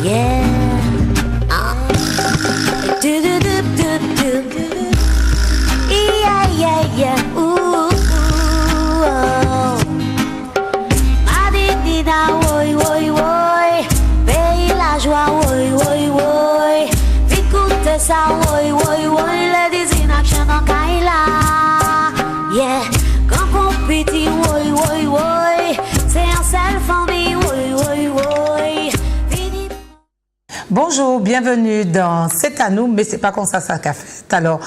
Yeah. Yeah, yeah, yeah. Ooh, oh. Madinina, oi, oi, oi. Pays la joie, oi, oi, oi. Écoute ça, oi, oi, oi. Ladies in action, en Kaila. Yeah. Quand compétit, oi, oi, oi. C'est un seul famille, oi, oi, oi. Bonjour, bienvenue dans C'est à nous, mais c'est pas comme ça qu'a fait. Alors,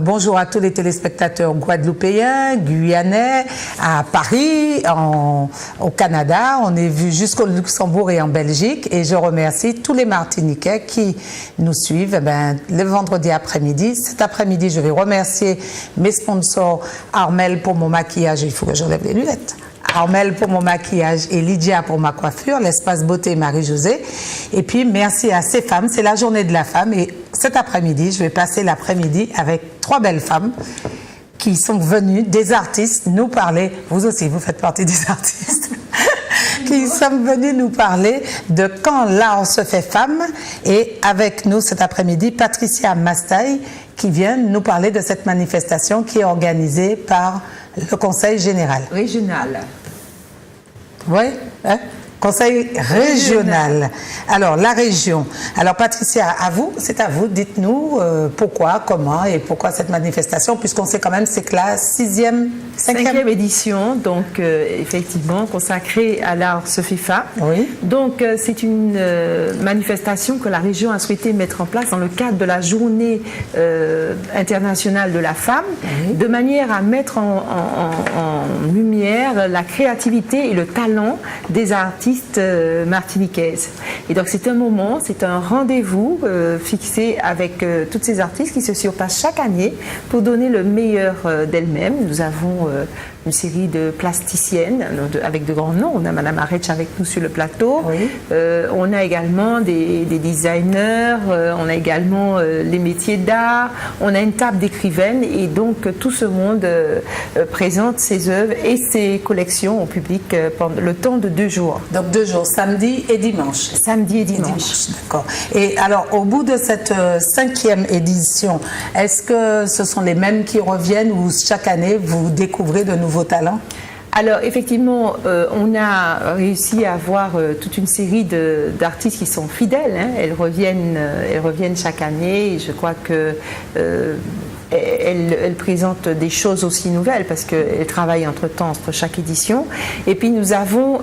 bonjour à tous les téléspectateurs guadeloupéens, guyanais, à Paris, au Canada. On est vu jusqu'au Luxembourg et en Belgique. Et je remercie tous les Martiniquais qui nous suivent le vendredi après-midi. Cet après-midi, je vais remercier mes sponsors, Armel pour mon maquillage. Il faut que j'enlève les lunettes. Armel pour mon maquillage et Lydia pour ma coiffure, l'espace beauté Marie-Josée. Et puis, merci à ces femmes. C'est la journée de la femme. Et cet après-midi, je vais passer l'après-midi avec 3 belles femmes qui sont venues, des artistes, nous parler. Vous aussi, vous faites partie des artistes. Qui sont venus nous parler de quand l'art se fait femme. Et avec nous cet après-midi, Patricia Mastaille, qui vient nous parler de cette manifestation qui est organisée par le Conseil général. Régional. Oui, hein? Conseil régional. Alors, la région. Alors, Patricia, c'est à vous. Dites-nous pourquoi, comment et pourquoi cette manifestation, puisqu'on sait quand même c'est que la 5e édition, donc effectivement consacrée à l'art SOFIFA. Oui. Donc, c'est une manifestation que la région a souhaité mettre en place dans le cadre de la journée internationale de la femme, oui, de manière à mettre en lumière la créativité et le talent des artistes martiniquaises. Et donc c'est un moment, c'est un rendez-vous fixé avec toutes ces artistes qui se surpassent chaque année pour donner le meilleur d'elles-mêmes. Nous avons une série de plasticiennes avec de grands noms. On a Madame Aretch avec nous sur le plateau. Oui. On a également des designers, on a également les métiers d'art, on a une table d'écrivaines et donc tout ce monde présente ses œuvres et ses collections au public pendant le temps de 2 jours. Donc 2 jours, samedi et dimanche. Samedi et dimanche. D'accord. Et alors, au bout de cette 5e édition, est-ce que ce sont les mêmes qui reviennent ou chaque année vous découvrez de nouveaux talents? Alors effectivement, on a réussi à avoir toute une série d'artistes qui sont fidèles. Hein. Elles reviennent chaque année et je crois que elles présentent des choses aussi nouvelles parce qu'elles travaillent entre chaque édition. Et puis nous avons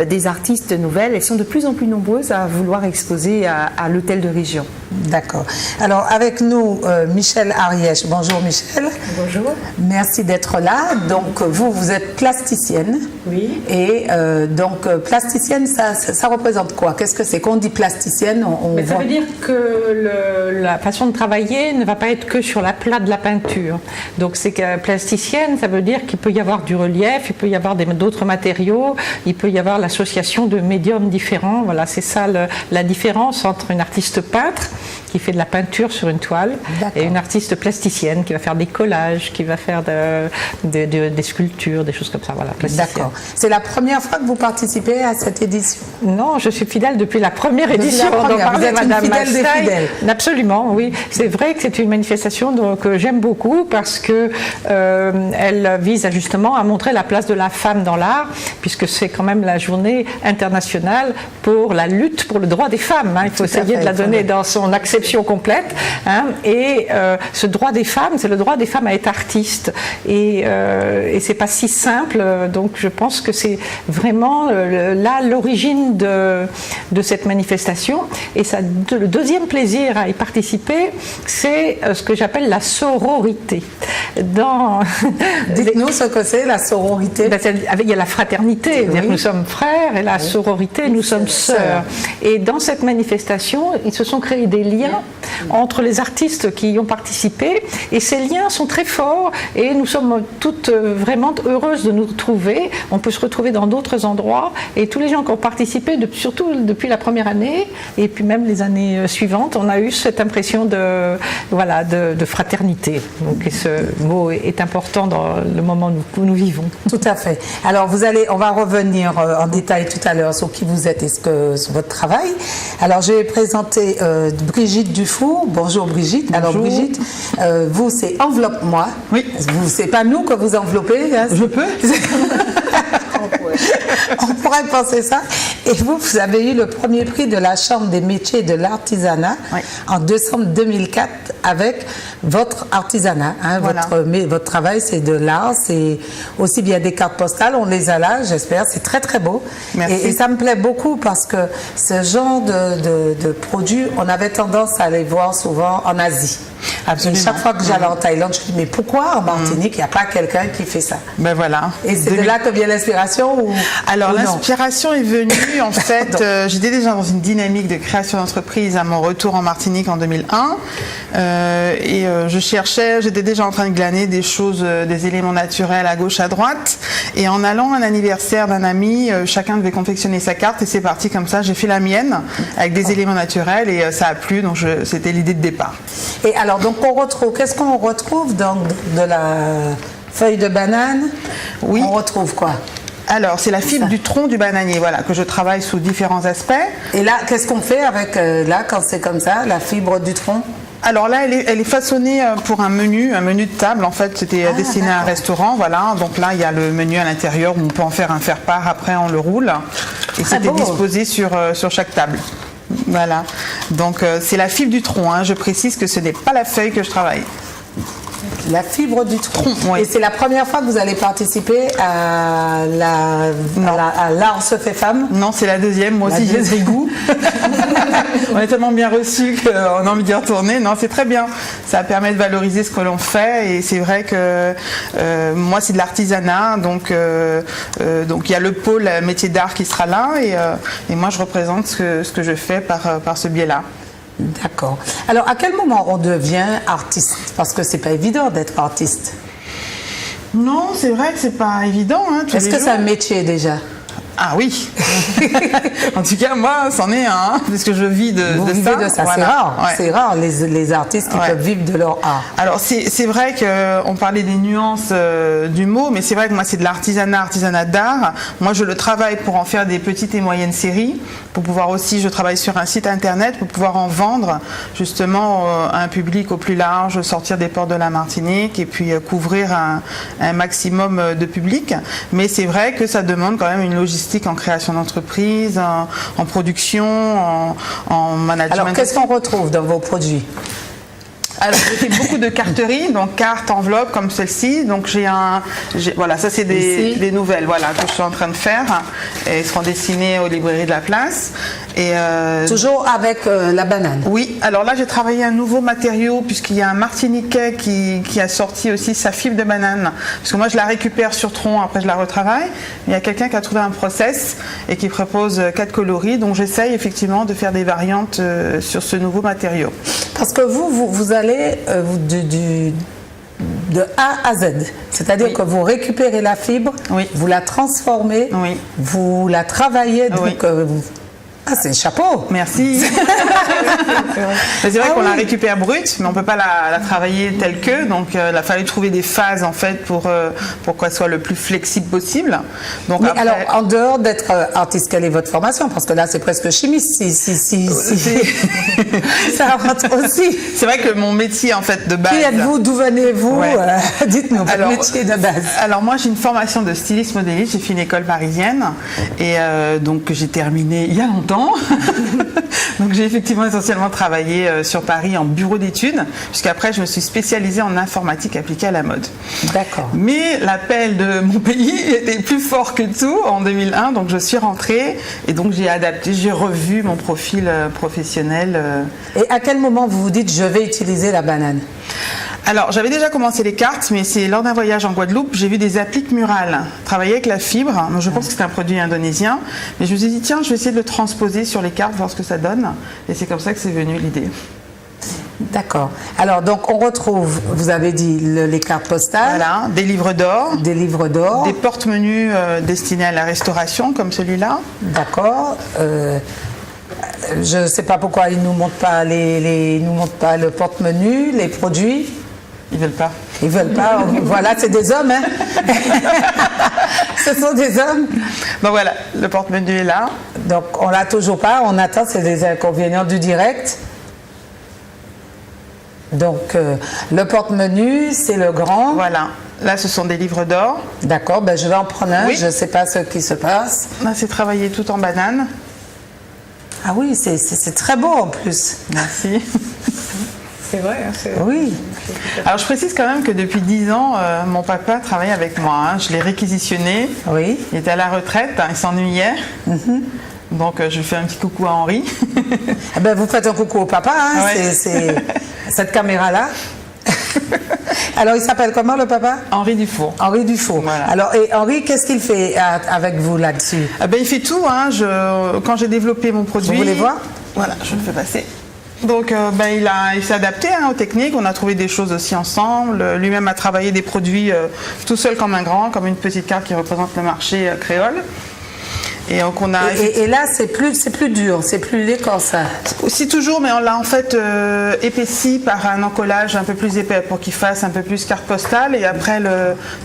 des artistes nouvelles. Elles sont de plus en plus nombreuses à vouloir exposer à l'hôtel de région. D'accord. Alors avec nous, Michel Arièche. Bonjour Michel. Bonjour. Merci d'être là. Donc vous êtes plasticienne. Oui. Et donc plasticienne, ça représente quoi? Qu'est-ce que c'est? Quand on dit plasticienne, ça veut dire que la façon de travailler ne va pas être que sur la plat de la peinture. Donc c'est que plasticienne, ça veut dire qu'il peut y avoir du relief, il peut y avoir d'autres matériaux, il peut y avoir l'association de médiums différents. Voilà, c'est ça la différence entre une artiste peintre qui fait de la peinture sur une toile et une artiste plasticienne qui va faire des collages, qui va faire des sculptures, des choses comme ça. Voilà, d'accord. C'est la première fois que vous participez à cette édition? Non, je suis fidèle depuis la première édition. Vous êtes une fidèle des fidèles. Absolument, oui. C'est vrai que c'est une manifestation que j'aime beaucoup parce que elle vise justement à montrer la place de la femme dans l'art, puisque c'est quand même la journée internationale pour la lutte pour le droit des femmes. Hein. Il faut essayer de la donner dans son acception complète. Hein. Et ce droit des femmes, c'est le droit des femmes à être artistes. Et c'est pas si simple. Donc je pense que c'est vraiment là l'origine de cette manifestation. Et ça, le deuxième plaisir à y participer, c'est ce que j'appelle la sororité. Dites-nous ce que c'est la sororité. Il y a la fraternité, oui. Nous sommes frères, et la sororité, nous sommes sœurs. Et dans cette manifestation, ils se sont créés des liens entre les artistes qui y ont participé, et ces liens sont très forts et nous sommes toutes vraiment heureuses de nous retrouver. On peut se retrouver dans d'autres endroits et tous les gens qui ont participé, surtout depuis la première année et puis même les années suivantes, on a eu cette impression de fraternité. Donc ce mot est important dans le moment où nous vivons. Tout à fait. Alors on va revenir en détail tout à l'heure sur qui vous êtes et sur votre travail. Alors je vais présenter Brigitte Dufour. Bonjour Brigitte. Bonjour. Alors Brigitte, vous c'est Enveloppe-moi. Oui. C'est pas nous que vous enveloppez. Hein, je peux. On pourrait penser ça. Et vous avez eu le premier prix de la Chambre des métiers et de l'artisanat en décembre 2004 avec votre artisanat. Hein, voilà. Votre travail, c'est de l'art, c'est aussi bien des cartes postales, on les a là, j'espère, c'est très très beau. Merci. Et ça me plaît beaucoup parce que ce genre de produits, on avait tendance à les voir souvent en Asie. Absolument. Et chaque fois que j'allais en Thaïlande, je me dis, mais pourquoi en Martinique, il n'y a pas quelqu'un qui fait ça? Ben voilà. Et c'est de là que vient l'inspiration ou... Alors l'inspiration est venue, en fait, j'étais déjà dans une dynamique de création d'entreprise à mon retour en Martinique en 2001. Je cherchais, j'étais déjà en train de glaner des choses, des éléments naturels à gauche, à droite. Et en allant à un anniversaire d'un ami, chacun devait confectionner sa carte et c'est parti comme ça. J'ai fait la mienne avec des éléments naturels et ça a plu, donc c'était l'idée de départ. Et alors, donc qu'est-ce qu'on retrouve donc de la feuille de banane? Oui. On retrouve quoi? Alors, c'est la fibre du tronc du bananier, voilà, que je travaille sous différents aspects. Et là, qu'est-ce qu'on fait avec, là, quand c'est comme ça, la fibre du tronc? Alors là, elle est façonnée pour un menu de table. En fait, c'était destiné à un restaurant, voilà. Donc là, il y a le menu à l'intérieur où on peut en faire un faire-part. Après, on le roule. Et c'était disposé sur chaque table. Voilà. Donc, c'est la fibre du tronc. Hein. Je précise que ce n'est pas la feuille que je travaille. La fibre du tronc. Oui. Et c'est la première fois que vous allez participer à l'art se fait femme? Non, c'est la deuxième. Moi aussi, j'ai pris goût. On est tellement bien reçus qu'on a envie d'y retourner. Non, c'est très bien. Ça permet de valoriser ce que l'on fait. Et c'est vrai que moi, c'est de l'artisanat. Donc, il y a le pôle métier d'art qui sera là. Et moi, je représente ce que je fais par ce biais-là. D'accord. Alors, à quel moment on devient artiste? Parce que c'est pas évident d'être artiste. Non, c'est vrai que c'est pas évident. Hein, Est-ce que c'est un métier déjà? Ah oui. En tout cas, moi, c'en est un, parce que je vis de ça. Voilà. C'est rare. Ouais. C'est rare les artistes qui peuvent vivre de leur art. Alors, c'est vrai qu'on parlait des nuances du mot, mais c'est vrai que moi, c'est de l'artisanat d'art. Moi, je le travaille pour en faire des petites et moyennes séries, pour pouvoir aussi, je travaille sur un site internet, pour pouvoir en vendre justement à un public au plus large, sortir des ports de la Martinique et puis couvrir un maximum de public. Mais c'est vrai que ça demande quand même une logistique en création d'entreprise, en production, en management. Alors, qu'est-ce qu'on retrouve dans vos produits? Alors, j'ai fait beaucoup de carterie, donc cartes, enveloppes comme celle-ci. Donc, voilà, ça c'est des nouvelles, voilà, que je suis en train de faire. Et elles seront destinées aux librairies de la place. Et toujours avec la banane. Oui. Alors là, j'ai travaillé un nouveau matériau puisqu'il y a un Martiniquais qui a sorti aussi sa fibre de banane. Parce que moi, je la récupère sur tronc, après je la retravaille. Il y a quelqu'un qui a trouvé un process et qui propose 4 coloris. Donc, j'essaye effectivement de faire des variantes sur ce nouveau matériau. Parce que vous allez de A à Z. C'est-à-dire que vous récupérez la fibre, vous la transformez, vous la travaillez, donc Ah, c'est chapeau. Merci. C'est vrai qu'on la récupère brute, mais on ne peut pas la travailler telle que. Donc, il a fallu trouver des phases, en fait, pour qu'elle soit le plus flexible possible. Donc, mais après... alors, en dehors d'être artiste, quelle est votre formation? Parce que là, c'est presque chimiste. Ça rentre aussi. C'est vrai que mon métier, en fait, de base... Qui êtes-vous? D'où venez-vous? Dites-nous, votre métier de base. Alors, moi, j'ai une formation de styliste modéliste. J'ai fait une école parisienne. Et donc, j'ai terminé il y a longtemps. Donc j'ai effectivement essentiellement travaillé sur Paris en bureau d'études, puisqu'après je me suis spécialisée en informatique appliquée à la mode. D'accord. Mais l'appel de mon pays était plus fort que tout en 2001, donc je suis rentrée et donc j'ai adapté, j'ai revu mon profil professionnel. Et à quel moment vous vous dites je vais utiliser la banane? Alors, j'avais déjà commencé les cartes, mais c'est lors d'un voyage en Guadeloupe, j'ai vu des appliques murales travailler avec la fibre. Je pense que c'est un produit indonésien, mais je me suis dit, tiens, je vais essayer de le transposer sur les cartes, voir ce que ça donne. Et c'est comme ça que c'est venu l'idée. D'accord. Alors, donc, on retrouve, vous avez dit, les cartes postales. Voilà, des livres d'or. Des livres d'or. Des porte-menus destinés à la restauration, comme celui-là. D'accord. Je ne sais pas pourquoi ils ne nous montrent pas nous montrent pas le porte-menu, les produits. Ils veulent pas. Ils veulent pas. Voilà, c'est des hommes, hein. Ce sont des hommes. Bon voilà, le porte-menu est là. Donc on l'a toujours pas. On attend, c'est des inconvénients du direct. Donc le porte-menu, c'est le grand. Voilà. Là, ce sont des livres d'or. D'accord. Ben je vais en prendre un. Oui. Je ne sais pas ce qui se passe. Là, c'est travaillé tout en banane. Ah oui, c'est très beau en plus. Merci. C'est vrai. Oui. Alors je précise quand même que depuis 10 ans, mon papa travaille avec moi. Hein. Je l'ai réquisitionné. Oui. Il était à la retraite, hein, il s'ennuyait. Donc je fais un petit coucou à Henri. Eh ben, vous faites un coucou au papa, hein. Ouais. C'est cette caméra-là. Alors il s'appelle comment le papa? Henri Dufour. Henri Dufour. Voilà. Alors et Henri, qu'est-ce qu'il fait avec vous là-dessus? Ben, il fait tout. Hein. Quand j'ai développé mon produit... Vous voulez voir? Voilà, je le fais passer. Donc il s'est adapté aux techniques, on a trouvé des choses aussi ensemble. Lui-même a travaillé des produits tout seul comme un grand, comme une petite carte qui représente le marché créole. Et donc on a et là c'est plus dur, c'est plus laid comme ça. aussi toujours, mais on l'a en fait épaissi par un encollage un peu plus épais pour qu'il fasse un peu plus carte postale, et après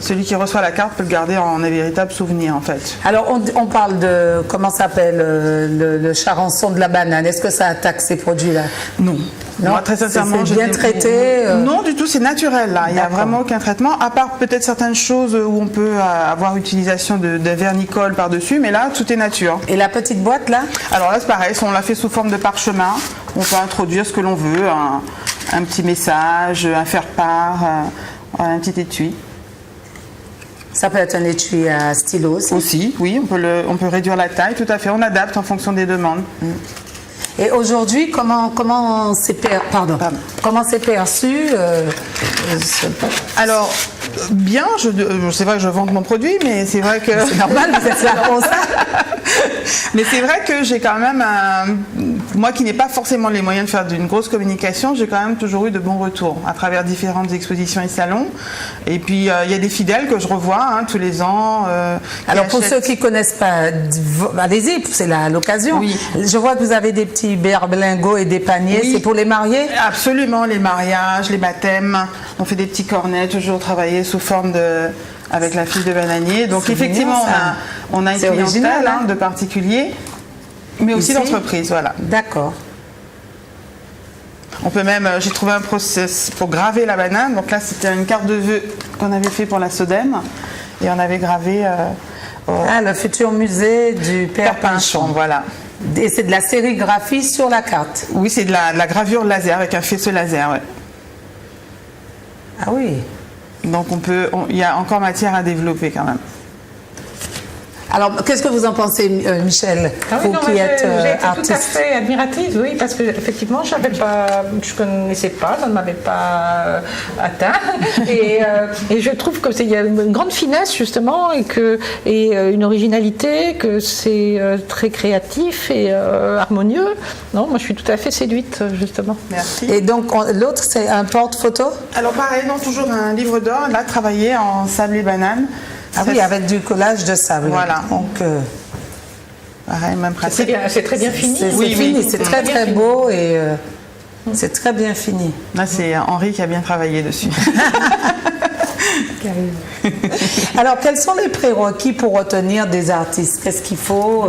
celui qui reçoit la carte peut le garder en un véritable souvenir en fait. Alors on parle de comment s'appelle le charançon de la banane. Est-ce que ça attaque ces produits-là? Non. Non, moi, très sincèrement, c'est bien traité. Non, du tout, c'est naturel là. Il n'y a vraiment aucun traitement, à part peut-être certaines choses où on peut avoir utilisation de vernicole par-dessus, mais là, tout est nature. Et la petite boîte là? Alors là, c'est pareil, on l'a fait sous forme de parchemin. On peut introduire ce que l'on veut, un petit message, un faire-part, un petit étui. Ça peut être un étui à stylo aussi. Aussi, oui, on peut réduire la taille, tout à fait. On adapte en fonction des demandes. Et aujourd'hui, comment c'est perçu Alors, bien, c'est vrai que je vante mon produit, mais c'est vrai que... C'est normal, vous êtes là pour ça. Mais c'est vrai que j'ai quand même, moi qui n'ai pas forcément les moyens de faire d'une grosse communication, j'ai quand même toujours eu de bons retours à travers différentes expositions et salons. Et puis, il y a des fidèles que je revois tous les ans. Alors, pour ceux qui ne connaissent pas, allez-y, c'est l'occasion. Oui. Je vois que vous avez des petits berlingots et des paniers. Oui. C'est pour les mariés? Absolument, les mariages, les baptêmes. On fait des petits cornets, toujours travaillés sous forme avec la fiche de bananier. Donc C'est effectivement, mignon, on a une C'est original, clientèle hein. de particuliers, mais aussi Ici? d'entreprises. Voilà. D'accord. On peut même, j'ai trouvé un process pour graver la banane. Donc là, c'était une carte de vœux qu'on avait fait pour la SODEM, et on avait gravé Le futur musée du Père Pinchon. Voilà. Et c'est de la sérigraphie sur la carte. Oui, c'est de la gravure laser avec un faisceau laser. Ouais. Ah oui. Donc il y a encore matière à développer quand même. Alors, qu'est-ce que vous en pensez, Michel, vous qui êtes j'ai été artiste? tout à fait admirative, oui, parce que effectivement, je connaissais pas, ça ne m'avait pas atteint, et je trouve que il y a une grande finesse justement, et une originalité, que c'est très créatif et harmonieux. Non, moi, je suis tout à fait séduite justement. Merci. Et donc, l'autre, c'est un porte-photo? Alors pareil, non, toujours un livre d'or, là, travaillé en sable et banane. Ah oui, avec du collage de sable. Voilà. Donc, pareil, même principe. C'est très bien fini. c'est Oui, fini, oui. c'est très très beau et c'est très bien fini. Là, c'est Henri qui a bien travaillé dessus. Alors, quels sont les prérequis pour retenir des artistes? Qu'est-ce qu'il faut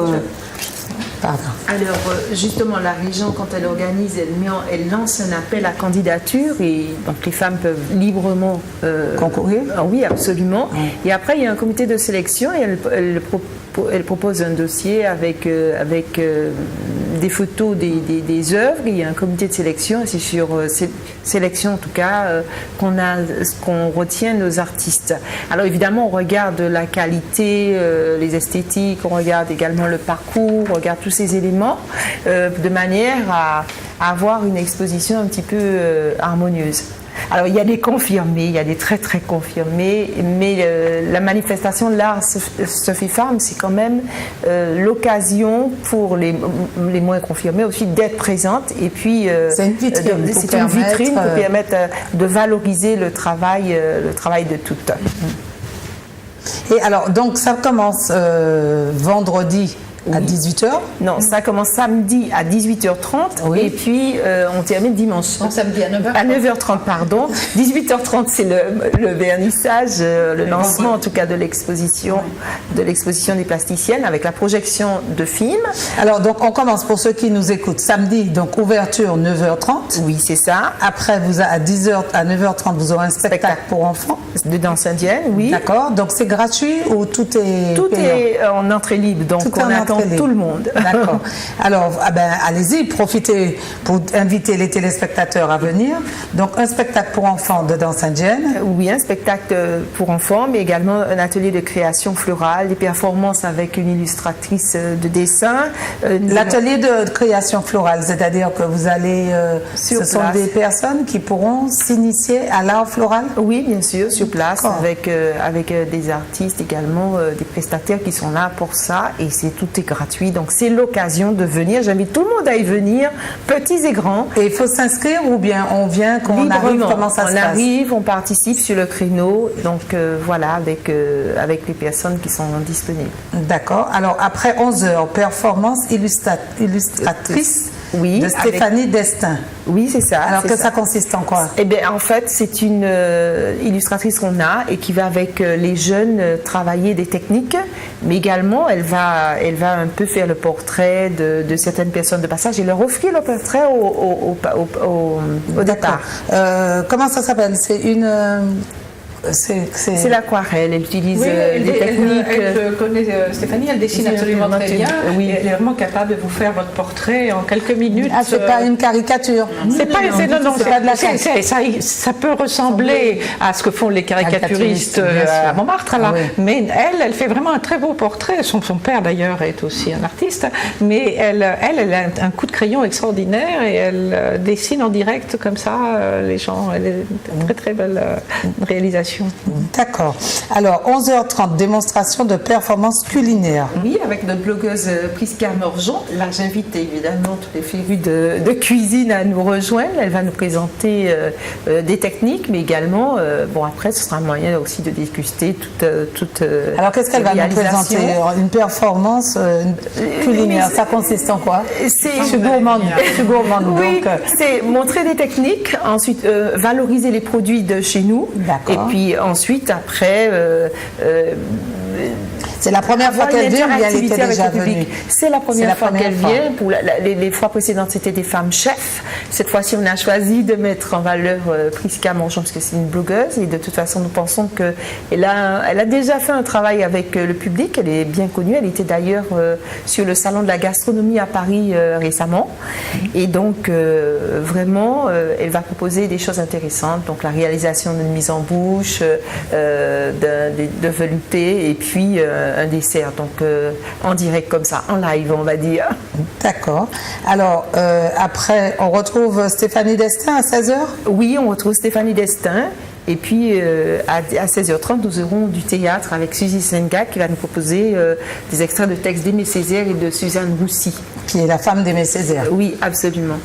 Pardon. Alors, justement, la région, quand elle organise, elle lance un appel à candidature, et donc les femmes peuvent librement Concourir? Oui, absolument. Et après, il y a un comité de sélection, et elle propose un dossier avec des photos des œuvres. Il y a un comité de sélection, et c'est sur sélection en tout cas qu'on retient nos artistes. Alors évidemment, on regarde la qualité, les esthétiques, on regarde également le parcours, on regarde tous ces éléments de manière à avoir une exposition un petit peu harmonieuse. Alors, il y a des confirmés, il y a des très très confirmés, mais la manifestation de l'art Sophie Farm, c'est quand même l'occasion pour les moins confirmés aussi d'être présentes. Et puis, c'est une vitrine pour permettre de valoriser le travail de toutes. Et alors, donc ça commence vendredi à 18h? Non, ça commence samedi à 18h30 et puis on termine dimanche. Non, samedi à 9h30. À 9h30, pardon. 18h30, c'est le vernissage, le lancement en tout cas de l'exposition des plasticiennes avec la projection de films. Alors, donc on commence pour ceux qui nous écoutent samedi, donc ouverture 9h30. Oui, c'est ça. Après, à 9h30, vous aurez un spectacle pour enfants. De danse indienne, oui. D'accord. Donc c'est gratuit ou tout est Tout payant? Est en entrée libre, donc Tout on attend tout le monde. D'accord. Alors, allez-y, profitez pour inviter les téléspectateurs à venir. Donc, un spectacle pour enfants de danse indienne. Oui, un spectacle pour enfants, mais également un atelier de création florale, des performances avec une illustratrice de dessin. L'atelier de création florale, c'est-à-dire que vous allez... ce sont des personnes qui pourront s'initier à l'art floral? Oui, bien sûr, sur place, avec des artistes également, des prestataires qui sont là pour ça, et tout est gratuit, donc c'est l'occasion de venir. J'invite tout le monde à y venir, petits et grands. Et il faut s'inscrire ou bien on vient quand on arrive, comment ça se passe? On arrive, on participe sur le créneau, donc voilà, avec les personnes qui sont disponibles. D'accord. Alors après 11h, performance illustratrice de Stéphanie Destin. Oui, c'est ça. Alors ça consiste en quoi? Eh bien, en fait, c'est une illustratrice qu'on a et qui va avec les jeunes travailler des techniques, mais également elle va un peu faire le portrait de certaines personnes de passage et leur offrir le portrait au départ. Comment ça s'appelle? C'est une... C'est l'aquarelle, elle utilise des techniques. Elle connaît Stéphanie, elle dessine absolument très bien. Oui. Elle est vraiment capable de vous faire votre portrait en quelques minutes. Ah, c'est pas une caricature? C'est pas de la caricature. Ça peut ressembler à ce que font les caricaturistes à Montmartre, là. Oui. Mais elle fait vraiment un très beau portrait. Son père d'ailleurs est aussi un artiste, mais elle a un coup de crayon extraordinaire et elle dessine en direct comme ça les gens. Elle est une très très belle réalisation. D'accord. Alors, 11h30, démonstration de performance culinaire. Oui, avec notre blogueuse Prisca Morgeon. Là, j'invite évidemment tous les férus de cuisine à nous rejoindre. Elle va nous présenter des techniques, mais également, après, ce sera un moyen aussi de déguster toute Alors, qu'est-ce qu'elle va nous présenter? Une performance culinaire, ça consiste en quoi? Je suis gourmande. Oui, c'est montrer des techniques, ensuite valoriser les produits de chez nous. D'accord. Et puis ensuite, après... c'est la première fois qu'elle vient ou bien elle était déjà venue? C'est la première fois qu'elle vient. Pour les fois précédentes, c'était des femmes chefs. Cette fois-ci, on a choisi de mettre en valeur Prisca Morgeon parce que c'est une blogueuse. Et de toute façon, nous pensons qu'elle a déjà fait un travail avec le public. Elle est bien connue. Elle était d'ailleurs sur le salon de la gastronomie à Paris récemment. Et donc, vraiment, elle va proposer des choses intéressantes. Donc, la réalisation d'une mise en bouche, de velouté et puis un dessert, donc en direct comme ça, en live on va dire. D'accord. Alors après on retrouve Stéphanie Destin à 16h? Oui, on retrouve Stéphanie Destin. Et puis à 16h30, nous aurons du théâtre avec Suzy Senga qui va nous proposer des extraits de textes d'Aimé Césaire et de Suzanne Roussy. Qui est la femme d'Aimé Césaire. Oui, absolument.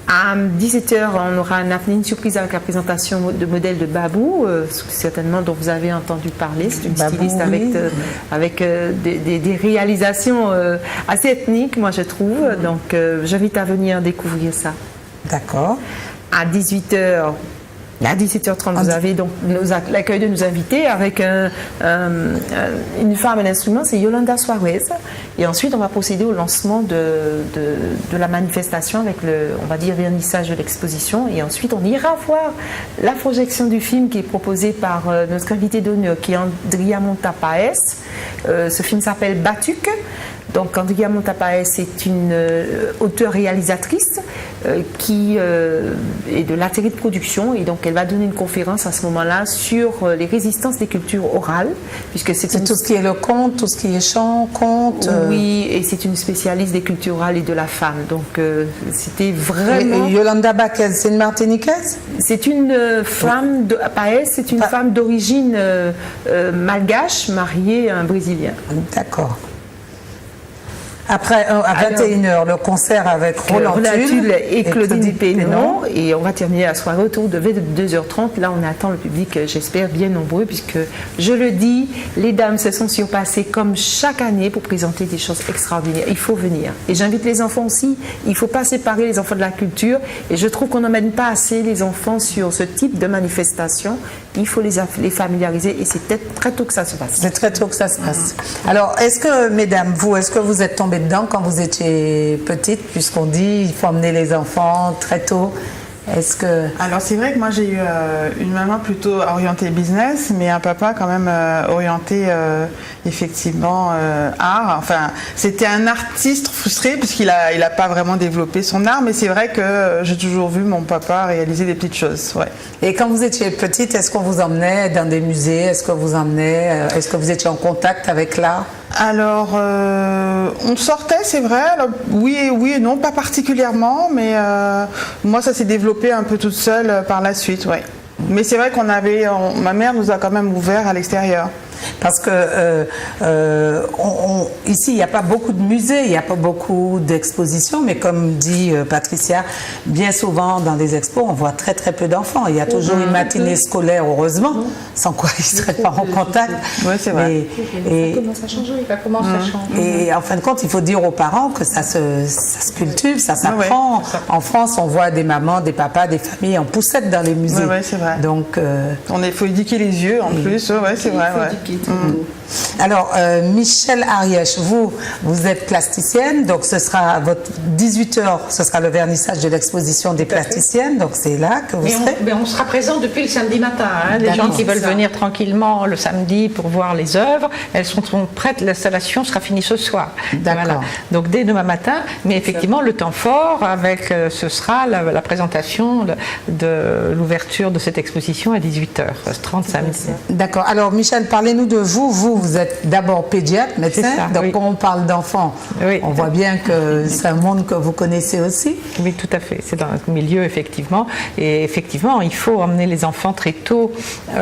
À 17h, on aura une surprise avec la présentation de modèles de Babou, certainement dont vous avez entendu parler. C'est une styliste avec des réalisations assez ethniques, moi je trouve. Donc j'invite à venir découvrir ça. D'accord. À 18h, à 17h30, vous avez donc l'accueil de nos invités avec une femme, un instrument, c'est Yolanda Suarez. Et ensuite, on va procéder au lancement de la manifestation avec on va dire, vernissage de l'exposition. Et ensuite, on ira voir la projection du film qui est proposé par notre invité d'honneur, qui est Andrea Montapaes. Ce film s'appelle Batuk. Donc Andrea Montapaez est une auteure-réalisatrice qui est de l'atelier de production, et donc elle va donner une conférence à ce moment-là sur les résistances des cultures orales, puisque c'est tout ce qui est le conte, tout ce qui est chant, conte. Oui, et c'est une spécialiste des cultures orales et de la femme. Donc c'était vraiment. Et Yolanda Baquez, c'est une Martiniquaise? C'est une femme de Paez, c'est une femme d'origine malgache, mariée à un Brésilien. D'accord. Après, à 21h, le concert avec Roland Tulle et Claudine Pénon. Et on va terminer la soirée autour de 2h30. Là, on attend le public, j'espère, bien nombreux, puisque, je le dis, les dames se sont surpassées comme chaque année pour présenter des choses extraordinaires. Il faut venir. Et j'invite les enfants aussi. Il ne faut pas séparer les enfants de la culture. Et je trouve qu'on n'emmène pas assez les enfants sur ce type de manifestation. Il faut les familiariser, et c'est peut-être très tôt que ça se passe. C'est très tôt que ça se passe. Alors, est-ce que, mesdames, est-ce que vous êtes tombées dedans quand vous étiez petite, puisqu'on dit il faut emmener les enfants très tôt? Est-ce que... Alors c'est vrai que moi j'ai eu une maman plutôt orientée business, mais un papa quand même orienté effectivement art. Enfin, c'était un artiste frustré puisqu'il a pas vraiment développé son art, mais c'est vrai que j'ai toujours vu mon papa réaliser des petites choses. Ouais. Et quand vous étiez petite, est-ce qu'on vous emmenait dans des musées? Est-ce que vous étiez en contact avec l'art? Alors, on sortait, c'est vrai. Alors, oui et non, pas particulièrement, mais moi, ça s'est développé un peu toute seule par la suite, ouais. Mais c'est vrai ma mère nous a quand même ouvert à l'extérieur. Parce que ici, il n'y a pas beaucoup de musées, il n'y a pas beaucoup d'expositions, mais comme dit Patricia, bien souvent dans les expos, on voit très très peu d'enfants. Il y a toujours une matinée scolaire, heureusement, sans quoi ils ne seraient pas en contact. Oui, c'est vrai. Ça commence à changer. Ça commence à changer. Et en fin de compte, il faut dire aux parents que ça se cultive, ça s'apprend. En France, on voit des mamans, des papas, des familles en poussette dans les musées. Oui, c'est vrai. Donc, il faut éduquer les yeux en plus. Oui, c'est vrai. Ouais. Alors, Michel Arièche, vous êtes plasticienne, donc ce sera votre 18h, ce sera le vernissage de l'exposition des plasticiennes, donc c'est là que vous serez. On sera présent depuis le samedi matin. Les gens qui veulent venir tranquillement le samedi pour voir les œuvres, elles sont prêtes, l'installation sera finie ce soir. D'accord. Voilà. Donc dès demain matin, mais effectivement le temps fort, ce sera la présentation de l'ouverture de cette exposition à 18h30 samedi. D'accord. Alors Michel, parlez-nous de vous êtes d'abord pédiatre, médecin, donc oui. Quand on parle d'enfants, oui. On voit bien que c'est un monde que vous connaissez aussi. Oui, tout à fait, c'est dans notre milieu effectivement, et effectivement il faut emmener les enfants très tôt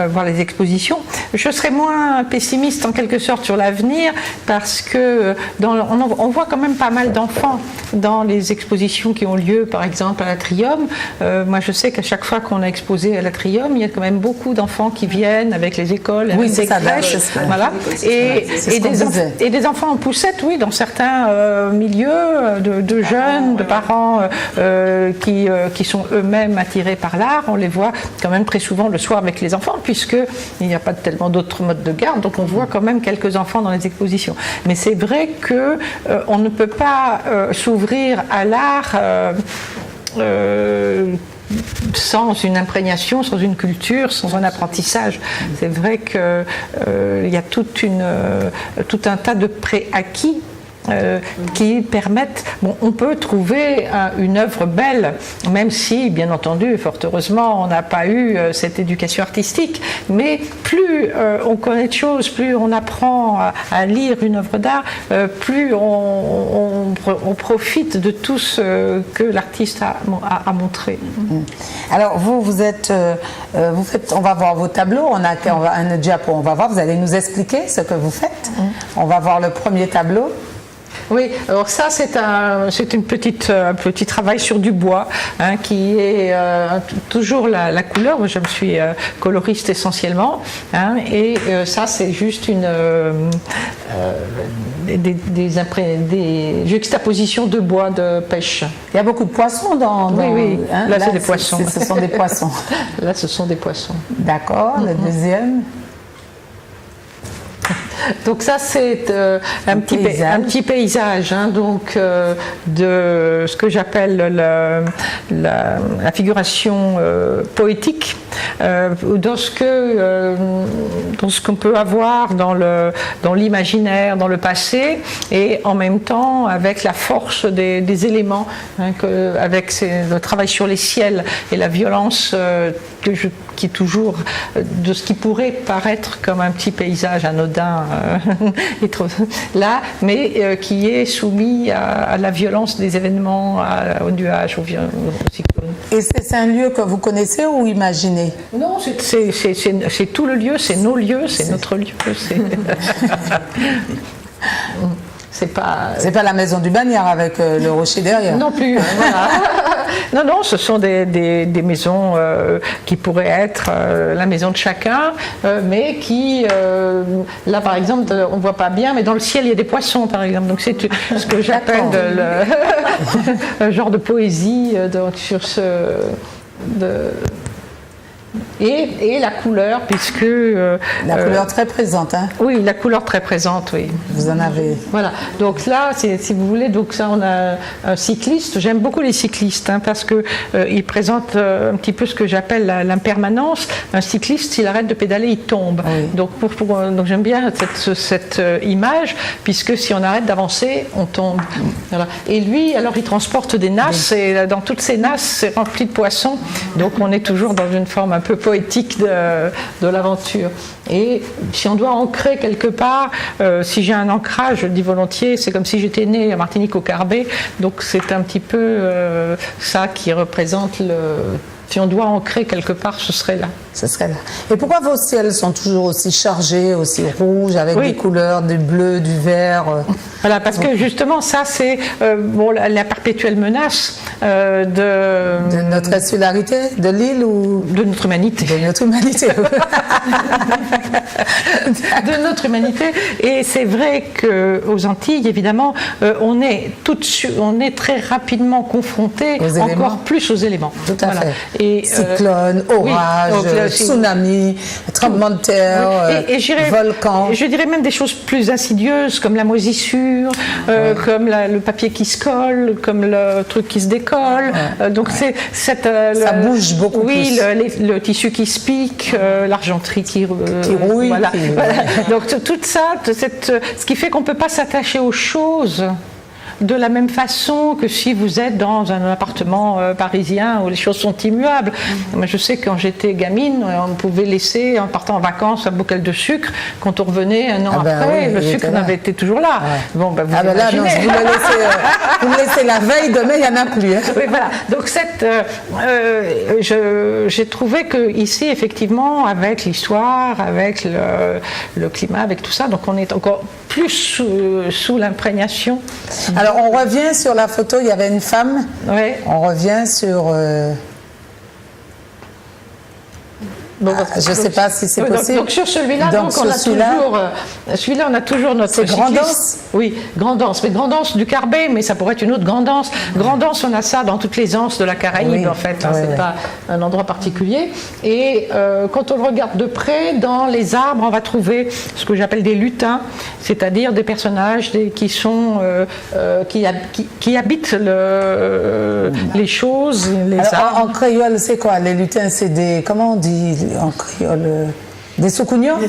voir les expositions. Je serais moins pessimiste en quelque sorte sur l'avenir, parce que on voit quand même pas mal d'enfants dans les expositions qui ont lieu, par exemple à l'Atrium. Moi je sais qu'à chaque fois qu'on a exposé à l'Atrium, il y a quand même beaucoup d'enfants qui viennent avec les écoles, avec des crèches. Voilà. Et des enfants en poussette, oui, dans certains milieux de jeunes, de parents qui sont eux-mêmes attirés par l'art. On les voit quand même très souvent le soir avec les enfants, puisqu'il n'y a pas tellement d'autres modes de garde, donc on voit quand même quelques enfants dans les expositions. Mais c'est vrai qu'on ne peut pas s'ouvrir à l'art sans une imprégnation, sans une culture, sans un apprentissage. C'est vrai qu'il y a tout un tas de préacquis qui permettent, on peut trouver une œuvre belle, même si, bien entendu, fort heureusement, on n'a pas eu cette éducation artistique, mais plus on connaît de choses, plus on apprend à lire une œuvre d'art, plus on profite de tout ce que l'artiste a montré. Alors vous êtes, on va voir vos tableaux, on a un diapo, on va voir, vous allez nous expliquer ce que vous faites. On va voir le premier tableau. Oui, alors ça c'est un petit travail sur du bois qui est toujours la couleur. Moi, je me suis coloriste essentiellement, et ça c'est juste des juxtapositions de bois de pêche. Il y a beaucoup de poissons dans oui. Là c'est des poissons. Ce sont des poissons. Là ce sont des poissons. D'accord. Le deuxième. Donc ça c'est un petit paysage hein, donc de ce que j'appelle la figuration poétique dans ce qu'on peut avoir dans l'imaginaire, dans le passé, et en même temps avec la force des éléments, hein, avec le travail sur les ciels et la violence qui est toujours de ce qui pourrait paraître comme un petit paysage anodin là, mais qui est soumis à la violence des événements, aux nuages, aux cyclones. Et c'est un lieu que vous connaissez ou imaginez? Non, c'est tout le lieu, c'est nos lieux, c'est notre lieu. C'est pas la maison du Bagnard avec le rocher derrière. Non plus. Voilà. Non, ce sont des maisons qui pourraient être la maison de chacun, mais qui, là par exemple, on ne voit pas bien, mais dans le ciel il y a des poissons par exemple. Donc c'est ce que j'appelle un genre de poésie sur ce. Et la couleur, puisque... la couleur très présente, hein? Oui, la couleur très présente, oui. Vous en avez... Voilà, donc là, si vous voulez, donc ça, on a un cycliste. J'aime beaucoup les cyclistes, hein, parce qu'ils présentent un petit peu ce que j'appelle l'impermanence. Un cycliste, s'il arrête de pédaler, il tombe. Oui. Donc j'aime bien cette image, puisque si on arrête d'avancer, on tombe. Voilà. Et lui, alors, il transporte des nasses, et dans toutes ces nasses, c'est rempli de poissons. Donc on est toujours dans une forme un peu poétique de l'aventure. Et si on doit ancrer quelque part, si j'ai un ancrage, je le dis volontiers, c'est comme si j'étais née à Martinique au Carbet, donc c'est un petit peu ça qui représente si on doit ancrer quelque part, ce serait là. Ce serait là. Et pourquoi vos ciels sont toujours aussi chargés, aussi rouges, avec des couleurs, du bleu, du vert Voilà, parce que justement, ça, c'est la perpétuelle menace de notre insularité, de l'île ou de notre humanité. De notre humanité. De notre humanité. Et c'est vrai qu'aux Antilles, évidemment, on est très rapidement confronté encore plus aux éléments. Tout à fait. Et, cyclone, orage, tsunami, tremblement de terre, volcan. Je dirais même des choses plus insidieuses comme la moisissure, comme le papier qui se colle, comme le truc qui se décolle. Donc c'est ça bouge beaucoup plus. Oui, le tissu qui se pique, l'argenterie qui rouille. Voilà. Donc tout ça, ce qui fait qu'on ne peut pas s'attacher aux choses de la même façon que si vous êtes dans un appartement parisien où les choses sont immuables. Moi, je sais que quand j'étais gamine, on pouvait laisser, en partant en vacances, un bocal de sucre. Quand on revenait un an après, le sucre avait été toujours là. Bon, vous imaginez. Là, non, vous me laissez la veille, demain, il n'y en a plus. Hein. Oui, voilà. Donc, j'ai trouvé qu'ici, effectivement, avec l'histoire, avec le climat, avec tout ça, donc on est encore plus sous l'imprégnation. Alors, on revient sur la photo, il y avait une femme. Oui. On revient sur... je ne sais pas si c'est possible. Donc sur celui-là, on a toujours notre cycliste. C'est Grand'Anse. Oui, Grand'Anse. Mais Grand'Anse du Carbet, mais ça pourrait être une autre Grand'Anse. Grand'Anse, on a ça dans toutes les anses de la Caraïbe, en fait. C'est pas un endroit particulier. Et quand on le regarde de près, dans les arbres, on va trouver ce que j'appelle des lutins, c'est-à-dire des personnages qui habitent les choses, les arbres. En créole, c'est quoi? Les lutins, c'est des... Comment on dit en créole? Des soucougnons? Des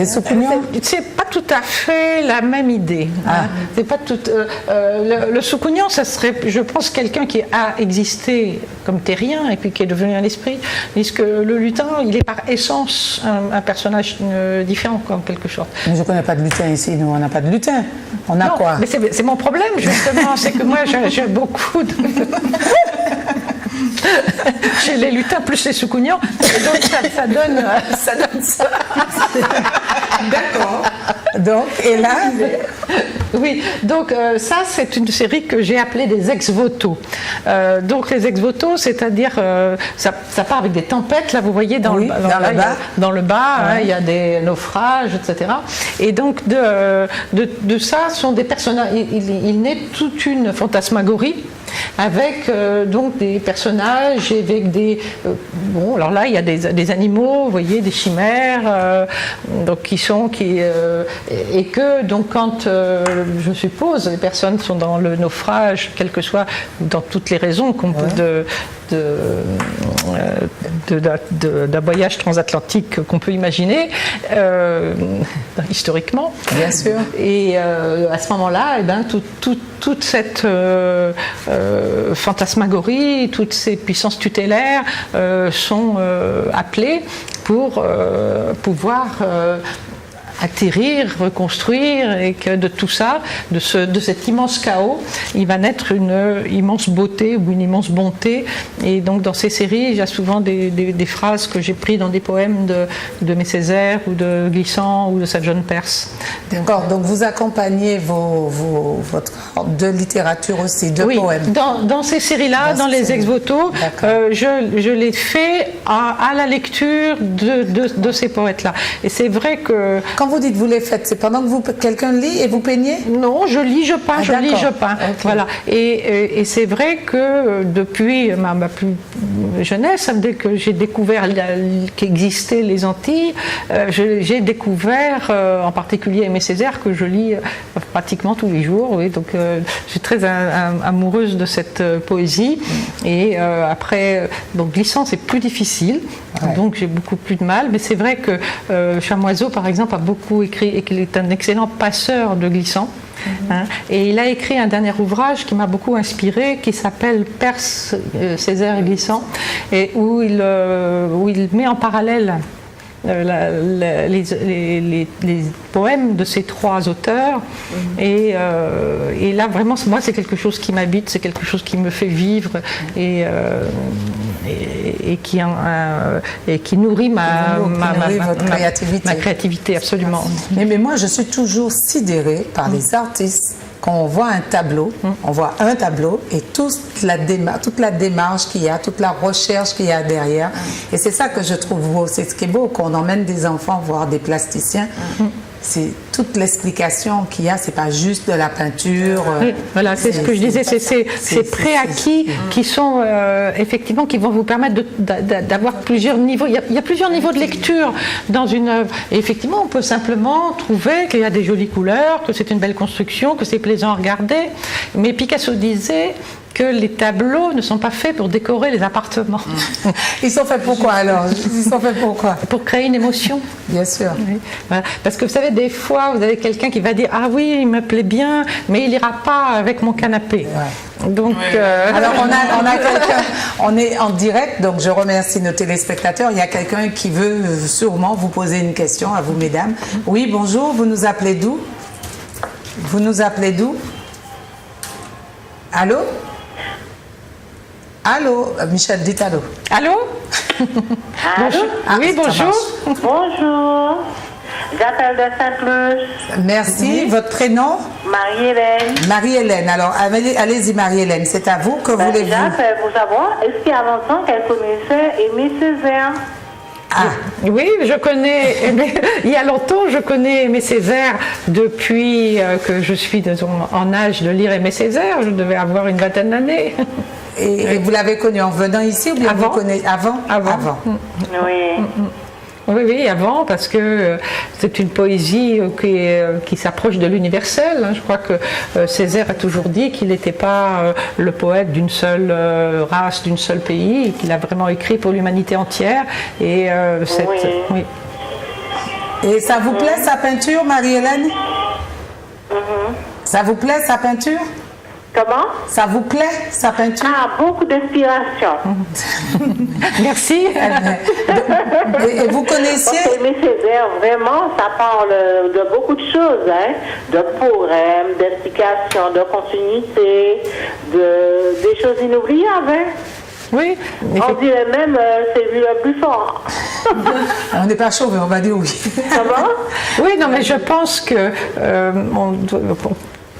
soucougnons? C'est pas tout à fait la même idée. Hein. C'est pas tout. Le soucougnon, ça serait, je pense, quelqu'un qui a existé comme terrien et puis qui est devenu un esprit. Puisque le lutin, il est par essence un personnage différent, en quelque sorte. Mais je connais pas de lutin ici. Nous, on n'a pas de lutin. On a quoi? Mais c'est mon problème justement, c'est que moi, j'ai beaucoup de. Chez les lutins plus les soucougnons, donc ça donne ça. D'accord. Donc, et là Oui, donc ça c'est une série que j'ai appelée des ex-voto. Donc les ex-voto, c'est-à-dire ça part avec des tempêtes, là vous voyez dans le bas, hein, il y a des naufrages, etc. Et donc de ça sont des personnages, il naît toute une fantasmagorie avec donc des personnages, avec des... bon, alors là, il y a des animaux, vous voyez, des chimères, donc et que, donc, quand, je suppose, les personnes sont dans le naufrage, quelles que soient, dans toutes les raisons qu'on peut d'un voyage transatlantique qu'on peut imaginer historiquement. Bien sûr. Et à ce moment-là, eh ben, toute cette fantasmagorie, toutes ces puissances tutélaires sont appelées pour pouvoir atterrir, reconstruire, et que de tout ça, de cet immense chaos, il va naître une immense beauté ou une immense bonté. Et donc dans ces séries, il y a souvent des phrases que j'ai prises dans des poèmes de Aimé Césaire ou de Glissant ou de Saint John Perse. D'accord, donc vous accompagnez votre de littérature aussi, de oui, poèmes. Dans ces séries-là, dans les ex-voto, je les fais à la lecture de ces poètes-là. Et c'est vrai que... Quand vous dites vous les faites, c'est pendant que quelqu'un lit et vous peignez? Non, je lis, je peins, je lis, je peins. Okay. Voilà. Et c'est vrai que depuis ma plus jeunesse, dès que j'ai découvert qu'existaient les Antilles, j'ai découvert en particulier Aimé Césaire, que je lis pratiquement tous les jours. Oui, donc je suis très amoureuse de cette poésie. Et après, donc Glissant, c'est plus difficile, donc j'ai beaucoup plus de mal. Mais c'est vrai que Chamoiseau, par exemple, a beaucoup écrit et qu'il est un excellent passeur de Glissant. Et il a écrit un dernier ouvrage qui m'a beaucoup inspiré, qui s'appelle Perse, Césaire et Glissant, et où il met en parallèle les poèmes de ces trois auteurs. Et là, vraiment, moi, c'est quelque chose qui m'habite, c'est quelque chose qui me fait vivre et qui nourrit ma créativité, absolument. Mais moi, je suis toujours sidérée par les artistes. Quand on voit un tableau, et toute la démarche qu'il y a, toute la recherche qu'il y a derrière. Et c'est ça que je trouve beau. C'est ce qui est beau, qu'on emmène des enfants voir des plasticiens. C'est toute l'explication qu'il y a, c'est pas juste de la peinture. Oui, voilà, c'est ce que je disais, c'est préacquis qui sont effectivement, qui vont vous permettre d'avoir plusieurs niveaux. Il y a plusieurs niveaux de lecture dans une œuvre. Et effectivement, on peut simplement trouver qu'il y a des jolies couleurs, que c'est une belle construction, que c'est plaisant à regarder. Mais Picasso disait que les tableaux ne sont pas faits pour décorer les appartements. Ils sont faits pour quoi alors? Ils sont faits pour quoi? Pour créer une émotion. Bien sûr. Oui. Voilà. Parce que vous savez, des fois, vous avez quelqu'un qui va dire « Ah oui, il me plaît bien, mais il n'ira pas avec mon canapé. Ouais. » Donc, alors on a quelqu'un, on est en direct, donc je remercie nos téléspectateurs. Il y a quelqu'un qui veut sûrement vous poser une question à vous, mesdames. Oui, bonjour, vous nous appelez d'où? Vous nous appelez d'où? Allô? Allô, Michel, dites allô. Allô? Allô? Oui, bonjour. Bonjour. J'appelle de Saint-Luce. Merci. Votre prénom? Marie-Hélène. Marie-Hélène. Alors, allez-y, Marie-Hélène. C'est à vous. Que voulez-vous? J'appelle pour savoir, est-ce qu'il y a longtemps qu'elle connaissait Aimé Césaire? Oui, je connais, il y a longtemps, je connais Aimé Césaire depuis que je suis en âge de lire Aimé Césaire. Je devais avoir une vingtaine d'années. Et vous l'avez connu en venant ici ou bien avant? Vous connaissez avant? Oui. Oui, avant, parce que c'est une poésie qui s'approche de l'universel. Je crois que Césaire a toujours dit qu'il n'était pas le poète d'une seule race, d'un seul pays, et qu'il a vraiment écrit pour l'humanité entière. Et oui. Et ça vous plaît sa peinture, Marie-Hélène? Ça vous plaît sa peinture? Comment? Ça vous plaît sa peinture? Beaucoup d'inspiration. Merci. Et vous connaissiez? Aimé Césaire, vraiment, ça parle de beaucoup de choses, hein? De poèmes, d'explications, de continuité, des choses inoubliables, hein? Oui. On dirait même c'est lui le plus fort. On n'est pas chaud, mais on va dire oui. Comment? Oui, non, mais je pense que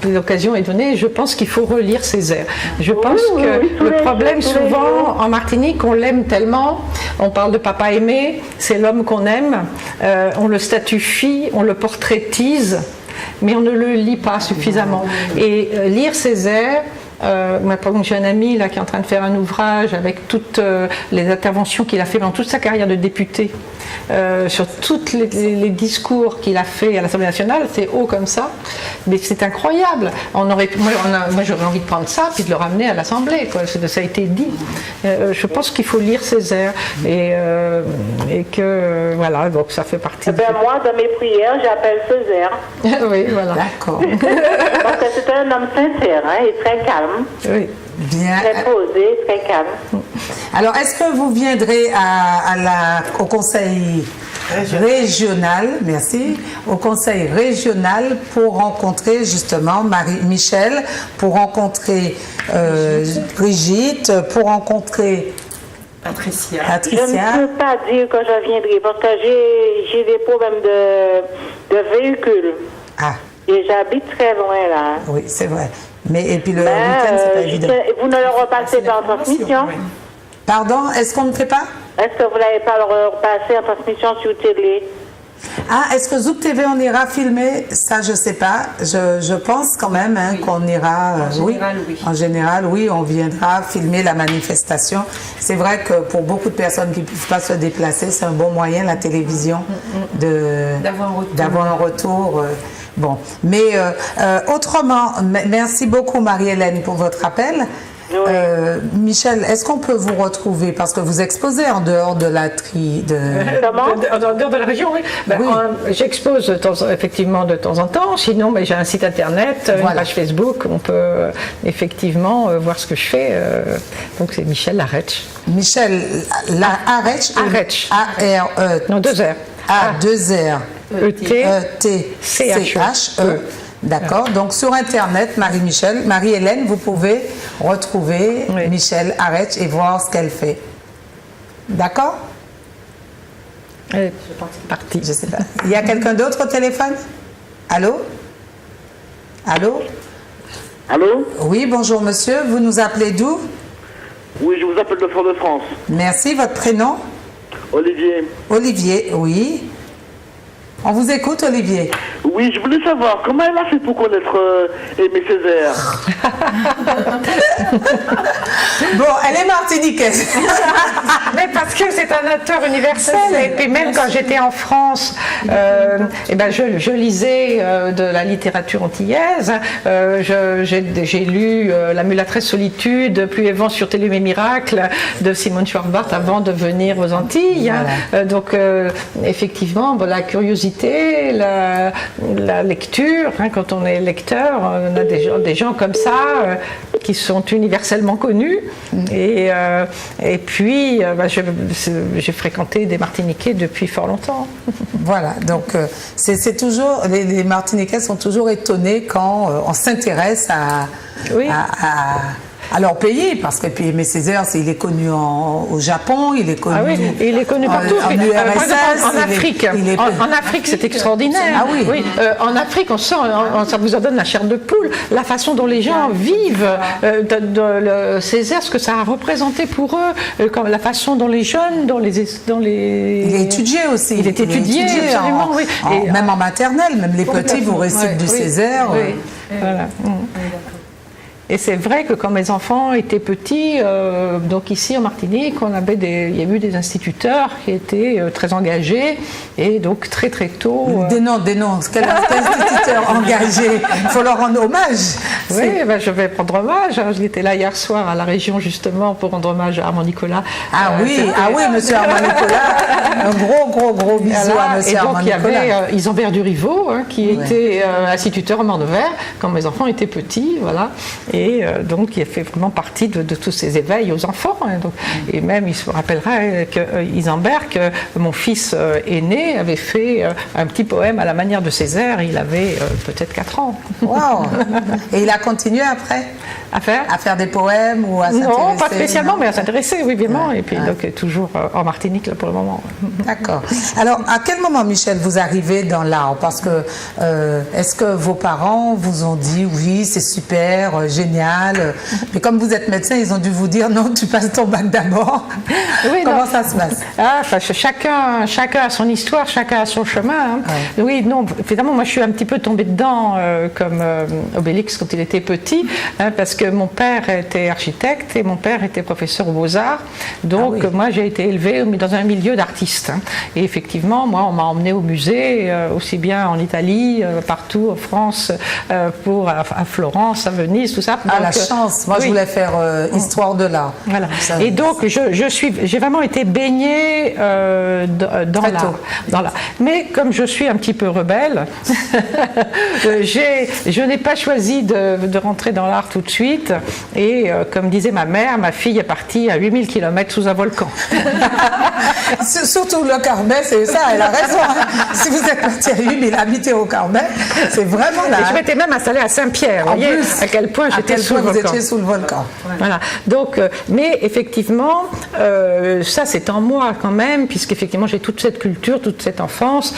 l'occasion est donnée, je pense qu'il faut relire Césaire. Je pense que le problème souvent en Martinique, on l'aime tellement, on parle de Papa Aimé, c'est l'homme qu'on aime, on le statufie, on le portraitise, mais on ne le lit pas suffisamment. Et lire Césaire, J'ai un ami là qui est en train de faire un ouvrage avec toutes les interventions qu'il a fait dans toute sa carrière de député, sur tous les discours qu'il a fait à l'Assemblée nationale. C'est haut comme ça, mais c'est incroyable. Moi j'aurais envie de prendre ça puis de le ramener à l'Assemblée, quoi. Ça a été dit. Je pense qu'il faut lire Césaire et que voilà, donc ça fait partie. Moi, dans mes prières, j'appelle Césaire. Oui, voilà. D'accord. Parce que c'est un homme sincère, hein, et très calme. Oui. Bien. Très posé, très calme. Alors, est-ce que vous viendrez au conseil régional, merci, au conseil régional pour rencontrer justement Michel, pour rencontrer Brigitte, pour rencontrer Patricia. Je ne peux pas dire que je viendrai parce que j'ai des problèmes de véhicule. Ah. Et j'habite très loin là. Oui, c'est vrai. Mais et puis le week-end, c'est pas évident. Vous ne le repassez pas en transmission? Pardon, est-ce qu'on ne fait pas? Est-ce que vous n'avez pas le repasser en transmission sur télé? Ah, est-ce que Zouk TV on ira filmer? Ça, je sais pas. Je pense quand même qu'on ira. Oui. En général, oui, on viendra filmer la manifestation. C'est vrai que pour beaucoup de personnes qui ne peuvent pas se déplacer, c'est un bon moyen, la télévision, d'avoir un retour. Bon, mais autrement, merci beaucoup Marie-Hélène pour votre appel. Oui. Michel, est-ce qu'on peut vous retrouver parce que vous exposez en dehors de la en dehors de la région, oui. Oui. J'expose effectivement de temps en temps. Sinon, j'ai un site internet, une page Facebook. On peut effectivement voir ce que je fais. Donc c'est Michel Aretsch. Michel Aretsch. A-R-E. Non, 2 R. A-2-R. E-T-C-H-E. D'accord. Donc sur Internet, Marie-Hélène, vous pouvez retrouver Michel Aretsch et voir ce qu'elle fait. D'accord? C'est parti. Je sais pas. Il y a quelqu'un d'autre au téléphone? Allô? Allô? Allô? Oui, bonjour monsieur. Vous nous appelez d'où? Oui, je vous appelle de Fort-de-France. Merci. Votre prénom? Olivier. Olivier, oui. On vous écoute, Olivier. Oui, je voulais savoir comment elle a fait pour connaître Aimé Césaire. Bon, elle est martiniquaise. Mais parce que c'est un auteur universel. Et puis même quand j'étais en France, je lisais de la littérature antillaise. J'ai lu La mulâtresse solitude, Pluie et vent sur Télé mes miracles de Simone Schwarbart avant de venir aux Antilles. Voilà. Donc effectivement, la curiosité, la lecture, quand on est lecteur, on a des gens comme ça qui sont universellement connus. Et puis, j'ai fréquenté des Martiniquais depuis fort longtemps. Voilà, donc c'est toujours, les Martiniquais sont toujours étonnés quand on s'intéresse à leur pays, parce que puis Aimé Césaire, il est connu au Japon, il est connu, il est connu partout. En URSS, en Afrique, en Afrique, c'est extraordinaire. Ah oui. Oui. En Afrique, on sent, ça vous en donne la chair de poule, la façon dont les gens vivent, Césaire, ce que ça a représenté pour eux, la façon dont les jeunes, il est étudié aussi. Il est étudié, absolument, oui. Même en maternelle, même les petits vous récitent du Césaire. Oui. Voilà. Et c'est vrai que quand mes enfants étaient petits, donc ici en Martinique, il y a eu des instituteurs qui étaient très engagés et donc très très tôt. Des noms, quel instituteur engagé? Il faut leur rendre hommage. Oui, je vais rendre hommage. J'étais là hier soir à la région justement pour rendre hommage à Armand Nicolas. Monsieur Armand Nicolas. Un gros bisou à monsieur Armand Nicolas. Il y avait Isambert Duriveau qui était instituteur au Morne-Vert quand mes enfants étaient petits, voilà. Et donc, il fait vraiment partie de tous ces éveils aux enfants. Et même, il se rappellera qu'Isambert, que mon fils aîné avait fait un petit poème à la manière de Césaire. Il avait peut-être 4 ans. Wow. Et il a continué après à faire des poèmes ou à s'intéresser? Non, pas spécialement, mais à s'intéresser, oui, évidemment. Et puis, donc, toujours en Martinique, là, pour le moment. D'accord. Alors, à quel moment, Michel, vous arrivez dans l'art? Parce que, est-ce que vos parents vous ont dit, oui, c'est super, j'ai génial. Mais comme vous êtes médecin, ils ont dû vous dire non, tu passes ton bac d'abord. Oui, Comment ça se passe? Chacun a son histoire, chacun a son chemin. Hein. Ouais. Oui, non, évidemment, moi je suis un petit peu tombée dedans comme Obélix quand il était petit, hein, parce que mon père était architecte et mon père était professeur aux Beaux-Arts. Donc moi j'ai été élevée dans un milieu d'artistes. Hein. Et effectivement, moi on m'a emmenée au musée, aussi bien en Italie, partout en France, à Florence, à Venise, tout ça. Ah, la chance. Moi je voulais faire histoire de l'art. Voilà. Et donc j'ai vraiment été baignée dans l'art. Mais comme je suis un petit peu rebelle, je n'ai pas choisi de rentrer dans l'art tout de suite. Et comme disait ma mère, ma fille est partie à 8000 km sous un volcan. Surtout le Carbet, c'est ça, elle a raison. Si vous êtes parti à 8000, habité au Carbet, c'est vraiment là. Et je m'étais même installée à Saint-Pierre. Vous voyez à quel point j'étais sous le volcan. Vous étiez sous le volcan. Voilà. Donc, mais effectivement, ça c'est en moi quand même, puisqu'effectivement j'ai toute cette culture, toute cette enfance.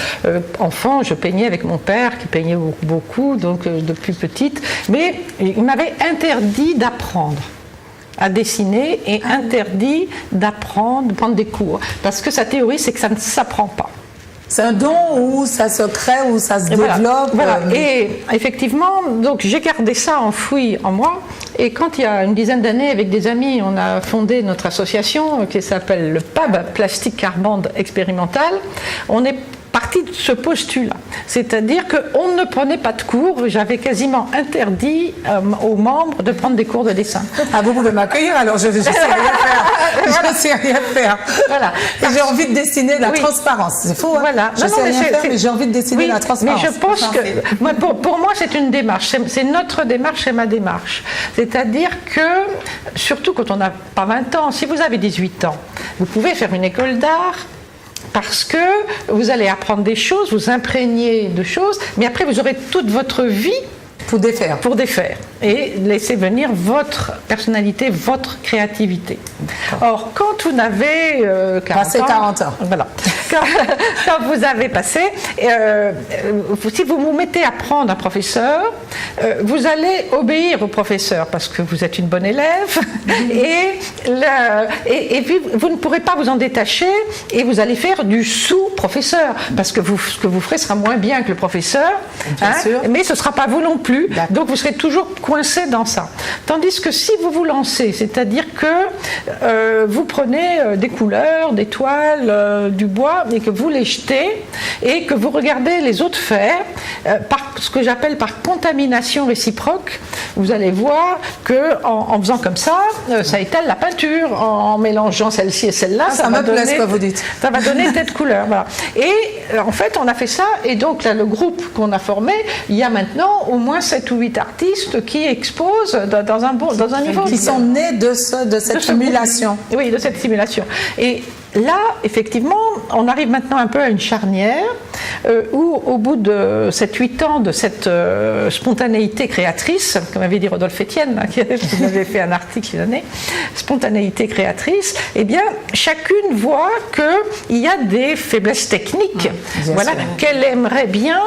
Enfant, je peignais avec mon père qui peignait beaucoup, donc depuis petite. Mais il m'avait interdit d'apprendre à dessiner et interdit d'apprendre, de prendre des cours. Parce que sa théorie, c'est que ça ne s'apprend pas. C'est un don où ça se crée, où ça se développe. Voilà. Et effectivement, donc j'ai gardé ça enfoui en moi. Et quand il y a une dizaine d'années, avec des amis, on a fondé notre association qui s'appelle le PAB, Plastique Carbande Expérimental, on est partie de ce postulat. C'est-à-dire qu'on ne prenait pas de cours. J'avais quasiment interdit aux membres de prendre des cours de dessin. Ah, vous pouvez m'accueillir, alors je ne sais rien faire. Je ne sais rien faire. Voilà. Et j'ai envie de dessiner la transparence. C'est fou, hein? Voilà. Je ne sais rien faire, mais j'ai envie de dessiner la transparence. Mais je pense que, pour moi, c'est une démarche. C'est notre démarche, c'est ma démarche. C'est-à-dire que, surtout quand on n'a pas 20 ans, si vous avez 18 ans, vous pouvez faire une école d'art, parce que vous allez apprendre des choses, vous imprégner de choses, mais après vous aurez toute votre vie pour défaire et laisser venir votre personnalité, votre créativité. Or, quand vous n'avez 40 ans, voilà. Quand vous avez passé, si vous vous mettez à prendre un professeur, vous allez obéir au professeur parce que vous êtes une bonne élève et puis vous ne pourrez pas vous en détacher et vous allez faire du sous-professeur parce que ce que vous ferez sera moins bien que le professeur, mais ce ne sera pas vous non plus. Donc vous serez toujours coincé dans ça. Tandis que si vous vous lancez, c'est-à-dire que vous prenez des couleurs, des toiles, du bois, et que vous les jetez et que vous regardez les autres faire, par ce que j'appelle par contamination réciproque, vous allez voir qu'en faisant comme ça étale la peinture, en mélangeant celle-ci et celle-là, ça me plaît ce que vous dites. Ça va donner telle couleur. Voilà. Et en fait, on a fait ça, et donc là, le groupe qu'on a formé, il y a maintenant au moins 7 ou 8 artistes qui exposent dans un niveau. Qui sont nés de cette simulation. Oui, de cette simulation. Et là, effectivement, on arrive maintenant un peu à une charnière où, au bout de 7-8 ans de cette spontanéité créatrice, comme avait dit Rodolphe Etienne, qui avait fait un article il y a une année, spontanéité créatrice, eh bien, chacune voit qu'il y a des faiblesses techniques qu'elle aimerait bien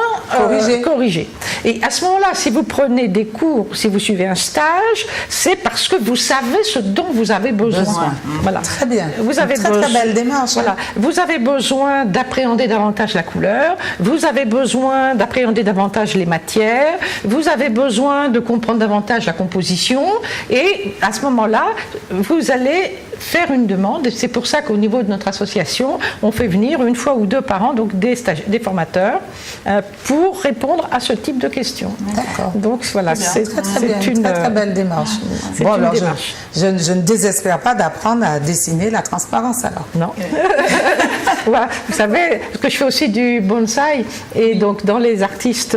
corriger. Et à ce moment-là, si vous prenez des cours, si vous suivez un stage, c'est parce que vous savez ce dont vous avez besoin. Voilà. Très bien. Vous avez très belle démarche. Voilà. Vous avez besoin d'appréhender davantage la couleur, vous avez besoin d'appréhender davantage les matières, vous avez besoin de comprendre davantage la composition, et à ce moment-là, vous allez faire une demande, et c'est pour ça qu'au niveau de notre association, on fait venir 1 fois ou 2 par an donc des formateurs pour répondre à ce type de questions. D'accord. Donc voilà, c'est une très belle démarche. Bon, alors démarche. Je ne désespère pas d'apprendre à dessiner la transparence alors. Non. Voilà. Vous savez, parce que je fais aussi du bonsaï, et donc dans les artistes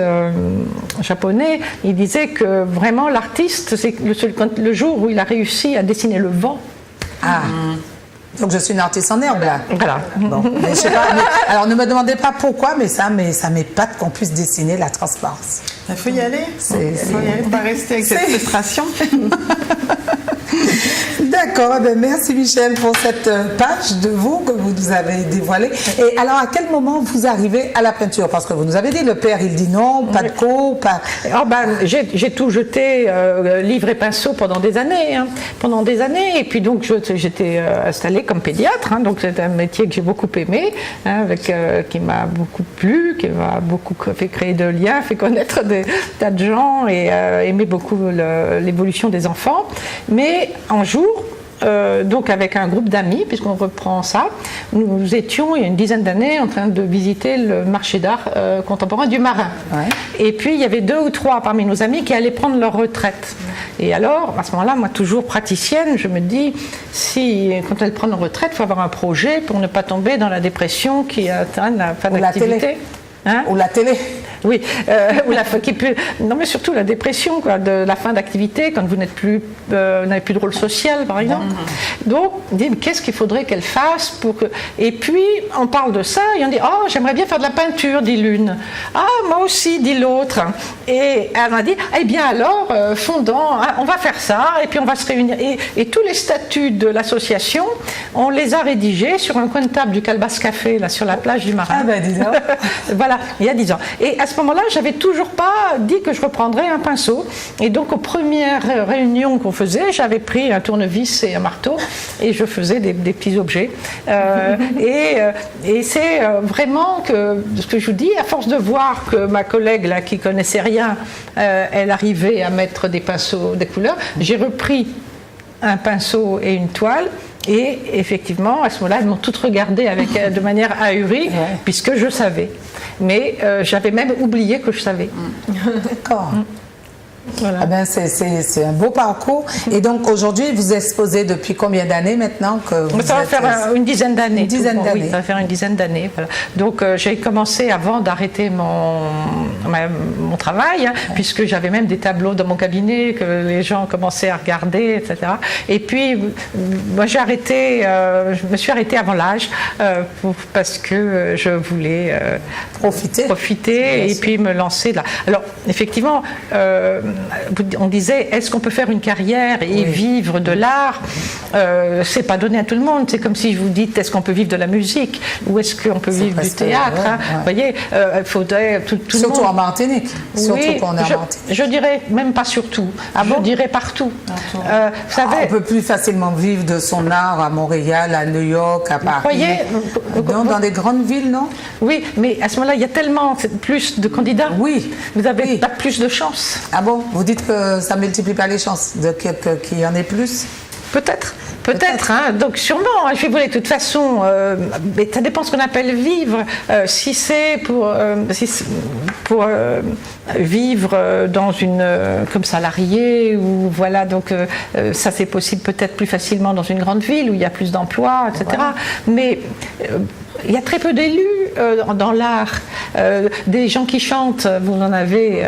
japonais, ils disaient que vraiment l'artiste, c'est le jour où il a réussi à dessiner le vent. Ah. Donc je suis une artiste en herbe là. Voilà. Bon, mais je sais pas, alors ne me demandez pas pourquoi, mais ça m'épate qu'on puisse dessiner la transparence. Il faut y aller. Il faut y aller, pas rester avec cette frustration. D'accord, eh bien, merci Michel pour cette page de vous que vous nous avez dévoilée. Et alors, à quel moment vous arrivez à la peinture? Parce que vous nous avez dit, le père, il dit non, pas de cours, pas... Oh ben, j'ai tout jeté, livre et pinceau pendant des années. Pendant des années. Et puis donc, j'étais installée comme pédiatre. Donc, c'est un métier que j'ai beaucoup aimé, qui m'a beaucoup plu, qui m'a beaucoup fait créer de liens, fait connaître des tas de gens et aimé beaucoup l'évolution des enfants. Mais un jour, donc avec un groupe d'amis, puisqu'on reprend ça, nous étions il y a une dizaine d'années en train de visiter le marché d'art contemporain du Marin. Ouais. Et puis il y avait 2 ou 3 parmi nos amis qui allaient prendre leur retraite. Et alors, à ce moment-là, moi toujours praticienne, je me dis, quand elles prennent leur retraite, il faut avoir un projet pour ne pas tomber dans la dépression qui atteint la fin d'activité. Ou la télé. Oui, non mais surtout la dépression de la fin d'activité quand vous n'avez plus de rôle social par exemple. Donc, qu'est-ce qu'il faudrait qu'elle fasse pour que... Et puis, on parle de ça et on dit, oh, j'aimerais bien faire de la peinture, dit l'une. Ah, moi aussi, dit l'autre. Et elle m'a dit, eh bien alors, fondons, on va faire ça et puis on va se réunir. Et tous les statuts de l'association, on les a rédigés sur un coin de table du Calbas Café, là, sur la plage du Marin. Ah ben, dis donc. Voilà, il y a 10 ans. Et à ce moment-là, j'avais toujours pas dit que je reprendrais un pinceau. Et donc, aux premières réunions qu'on faisait, j'avais pris un tournevis et un marteau et je faisais des petits objets. Et c'est vraiment ce que je vous dis, à force de voir que ma collègue, là, qui connaissait rien, elle arrivait à mettre des pinceaux, des couleurs, j'ai repris un pinceau et une toile. Et effectivement, à ce moment-là, elles m'ont toutes regardé de manière ahurie, puisque je savais. Mais j'avais même oublié que je savais. D'accord. Voilà. Ah ben c'est un beau parcours. Et donc aujourd'hui, vous exposez depuis combien d'années maintenant que vous Ça va faire une dizaine d'années. Une dizaine d'années. Oui, ça va faire une dizaine d'années. Voilà. Donc j'ai commencé avant d'arrêter mon travail, puisque j'avais même des tableaux dans mon cabinet que les gens commençaient à regarder, etc. Et puis moi je me suis arrêtée avant l'âge parce que je voulais profiter et puis me lancer là. Alors effectivement. On disait, est-ce qu'on peut faire une carrière et vivre de l'art? C'est pas donné à tout le monde. C'est comme si je vous dites, est-ce qu'on peut vivre de la musique ou est-ce qu'on peut vivre du théâtre? Vous voyez, il faudrait tout le monde. Surtout en Martinique. Surtout quand on est en Martinique. Je dirais même pas surtout. Je dirais partout. Vous savez, on peut plus facilement vivre de son art à Montréal, à New York, à Paris. Voyez, dans des grandes villes, non? Oui, mais à ce moment-là, il y a tellement plus de candidats. Oui. Vous avez pas plus de chances. Ah bon? Vous dites que ça ne multiplie pas les chances qu'il y en ait plus? Peut-être, hein. Donc sûrement, je vais vous dire, de toute façon, mais ça dépend de ce qu'on appelle vivre. Si c'est pour vivre dans comme salarié, ou voilà, donc ça c'est possible peut-être plus facilement dans une grande ville où il y a plus d'emplois, etc. Voilà. Mais il y a très peu d'élus dans l'art. Des gens qui chantent, vous en avez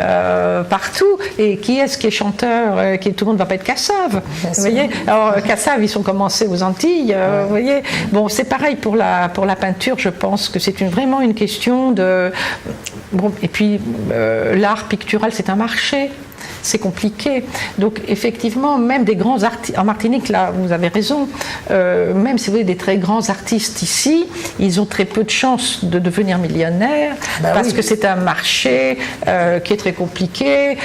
partout. Et qui est-ce qui est chanteur? Tout le monde ne va pas être Cassave. Vous voyez? Alors, Cassave, ils sont commencés aux Antilles. Vous voyez? Bon, c'est pareil pour la peinture. Je pense que c'est vraiment une question de... Bon, et puis, l'art pictural, c'est un marché. C'est compliqué. Donc effectivement, même des grands artistes, en Martinique, là, vous avez raison, même si vous avez des très grands artistes ici, ils ont très peu de chances de devenir millionnaires, parce que c'est un marché qui est très compliqué,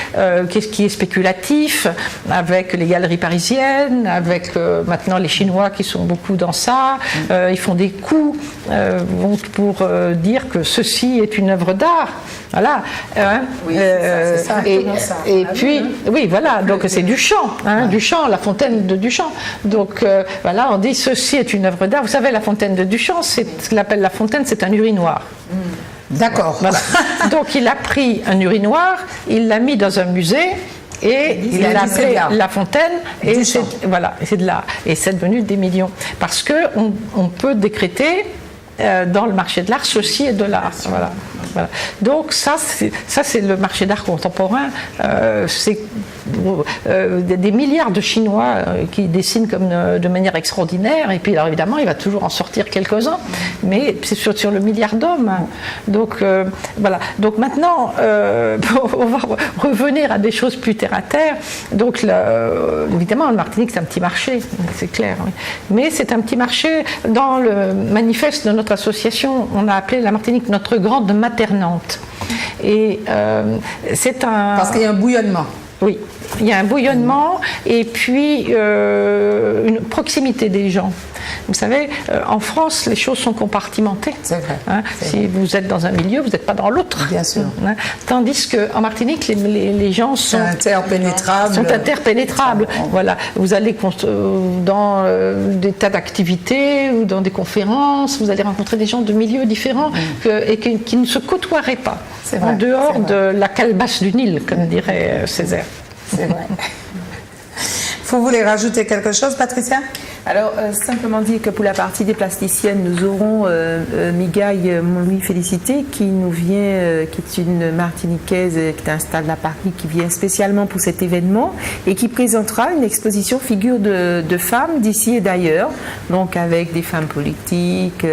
qui est spéculatif, avec les galeries parisiennes, avec maintenant les Chinois qui sont beaucoup dans ça, ils font des coups pour dire que ceci est une œuvre d'art. Voilà. Oui, c'est ça. Et puis, oui, voilà, donc c'est Duchamp, Duchamp, la fontaine de Duchamp. Donc voilà, on dit ceci est une œuvre d'art. Vous savez, la fontaine de Duchamp, ce qu'il appelle la fontaine, c'est un urinoir. D'accord. Voilà. Donc il a pris un urinoir, il l'a mis dans un musée. Et il l'a appelé La Fontaine, et c'est de l'art. Et c'est devenu des millions. Parce qu'on peut décréter dans le marché de l'art, ceci est de l'art. Voilà. Voilà. Donc ça c'est le marché d'art contemporain. C'est des milliards de Chinois qui dessinent de manière extraordinaire. Et puis alors évidemment, il va toujours en sortir quelques-uns, mais c'est sur le milliard d'hommes. Donc voilà. Donc maintenant, on va revenir à des choses plus terre à terre. Donc évidemment, le Martinique, c'est un petit marché, c'est clair. Oui. Mais c'est un petit marché. Dans le manifeste de notre association, on a appelé la Martinique notre grande maternante. Et c'est un... Parce qu'il y a un bouillonnement. Oui, il y a un bouillonnement et puis une proximité des gens. Vous savez, en France, les choses sont compartimentées. C'est vrai. Hein, si vous êtes dans un milieu, vous n'êtes pas dans l'autre. Bien sûr. Hein, tandis qu'en Martinique, les gens sont interpénétrables. Voilà. Vous allez dans des tas d'activités ou dans des conférences, vous allez rencontrer des gens de milieux différents et qui ne se côtoieraient pas en dehors de la calebasse du Nil, comme dirait Césaire. C'est vrai. Vous voulez rajouter quelque chose, Patricia? Alors, simplement dire que pour la partie des plasticiennes, nous aurons Migaille Louis Félicité qui nous vient, qui est une Martiniquaise qui est installée à Paris, qui vient spécialement pour cet événement et qui présentera une exposition figures de femmes d'ici et d'ailleurs, donc avec des femmes politiques,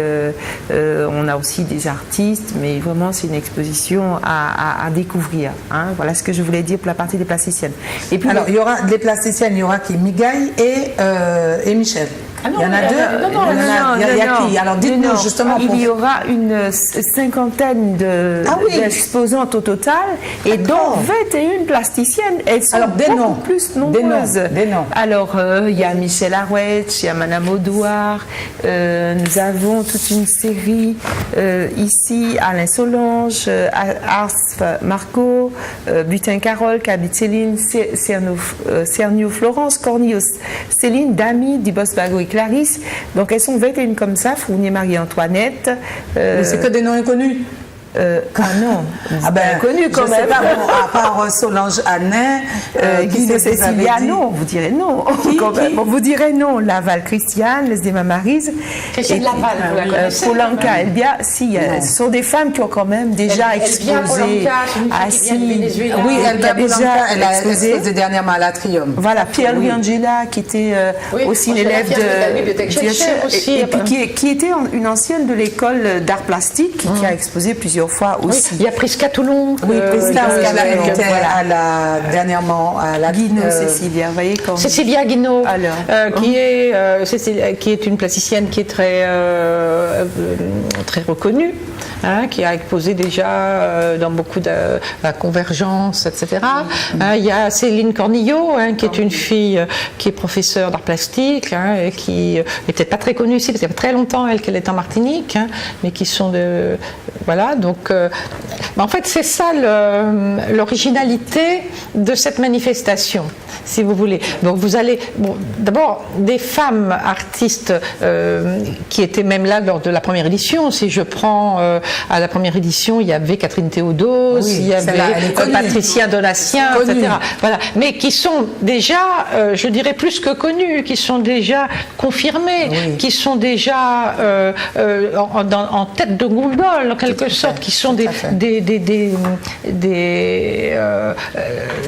on a aussi des artistes, mais vraiment c'est une exposition à découvrir. Hein. Voilà ce que je voulais dire pour la partie des plasticiennes. Et puis, alors, il y aura des plasticiennes, il y aura qui Migaille et Michel. Ah non, il y en a deux. Il y a qui? Alors dites-nous justement. Il y aura une cinquantaine d'exposantes au total et dont 21 plasticiennes. Elles sont beaucoup plus nombreuses. Des noms. Alors il y a Michel Arouetche, il y a Madame Audouard, nous avons toute une série ici, Alain Solange, Ars Marco, Butin Carole, Cabit Céline, Cernio Florence, Cornillos Céline, Dami, Dibos Bago et Clarisse. Donc elles sont 21 comme ça, Fournier Marie-Antoinette. Mais c'est que des noms inconnus. Non, inconnu quand même. Pas, bon, à part Solange Hanin, Guido Cécilia, non, vous direz non. Bon, vous direz non. Laval Christiane, Lesdema Maryse. Christiane Laval, vous la connaissez? Polanka, Elbia, si, ce sont des femmes qui ont quand même déjà exposé. Oui, Elbia Polanka, elle a exposé dernièrement à l'Atrium. Voilà, Pierre-Louis Angela, qui était aussi l'élève de. Et puis qui était une ancienne de l'école d'art plastique, qui a exposé plusieurs fois aussi. Il y a Prisca Toulon. Oui, Prisca, elle était dernièrement à la Guino, Cécilia, vous voyez comment. Cécilia Guino, qui est une plasticienne qui est très reconnue, hein, qui a exposé déjà dans beaucoup de la Convergence, etc. Il y a Céline Cornillo, hein, qui est une fille qui est professeure d'art plastique, hein, et qui n'est peut-être pas très connue ici, parce qu'il y a très longtemps qu'elle est en Martinique, hein, mais qui sont de... Voilà, donc en fait c'est ça l'originalité de cette manifestation, si vous voulez. Donc vous allez, d'abord des femmes artistes qui étaient même là lors de la première édition. Si je prends à la première édition, il y avait Catherine Théodose, il y avait Patricia Donatien, etc. Voilà, mais qui sont déjà, je dirais plus que connues, qui sont déjà confirmées, qui sont déjà en tête de gondole en quelque sorte, qui sont des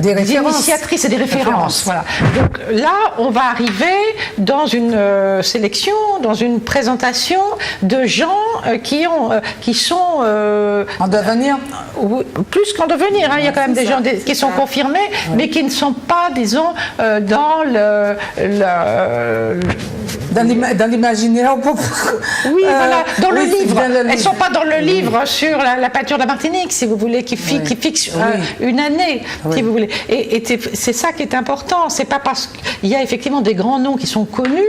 initiatrices et des références. Voilà. Donc là, on va arriver dans une sélection, dans une présentation de gens qui sont en devenir. Plus qu'en devenir, hein. Il y a quand même des gens qui sont confirmés, mais qui ne sont pas, disons, dans l'imaginaire. Voilà, dans le livre. Elles ne sont pas dans le livre sur la peinture de la Martinique, si vous voulez, qui fixe une année, si vous voulez. Et c'est ça qui est important. C'est pas parce qu'il y a effectivement des grands noms qui sont connus,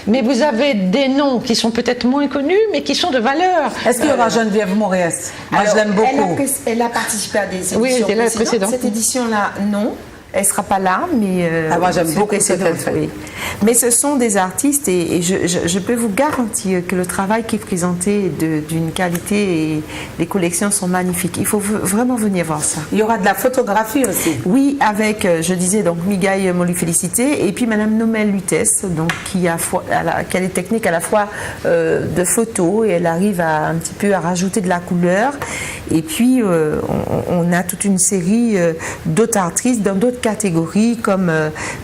mais vous avez des noms qui sont peut-être moins connus, mais qui sont de valeur. Est-ce qu'il y aura Geneviève Moreès? Moi, je l'aime beaucoup. Elle a participé à des éditions précédentes. Cette édition-là, non. Elle sera pas là, mais moi j'aime beaucoup ce qu'elle fait. Oui. Mais ce sont des artistes et je peux vous garantir que le travail qui est présenté d'une qualité et les collections sont magnifiques. Il faut vraiment venir voir ça. Il y aura de la photographie aussi. Oui, avec, je disais, donc Migaï Moli-Félicité et puis Madame Nomel Lutès, donc qui a des techniques à la fois de photo et elle arrive un petit peu à rajouter de la couleur. Et puis on a toute une série d'autres artistes dans d'autres catégories comme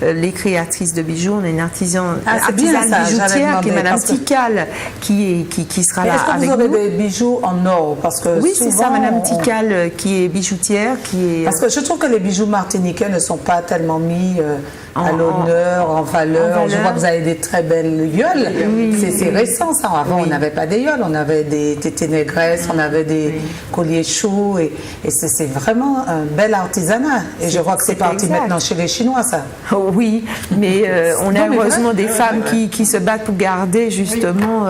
les créatrices de bijoux. On a une artisane bijoutière qui est Madame Tikal qui sera là avec nous. Est-ce que vous aurez des bijoux en or? Parce que oui, c'est ça, Madame Tikal qui est bijoutière. Parce que je trouve que les bijoux martiniquais ne sont pas tellement mis à l'honneur, en valeur. Je vois que vous avez des très belles gueules. Oui, c'est récent ça. Avant, on n'avait pas des gueules, on avait des tétés négresses, on avait des colliers chauds. Et c'est vraiment un bel artisanat. Et je vois que c'est parti maintenant chez les Chinois, ça. Oh, oui, mais on a heureusement des femmes qui se battent pour garder justement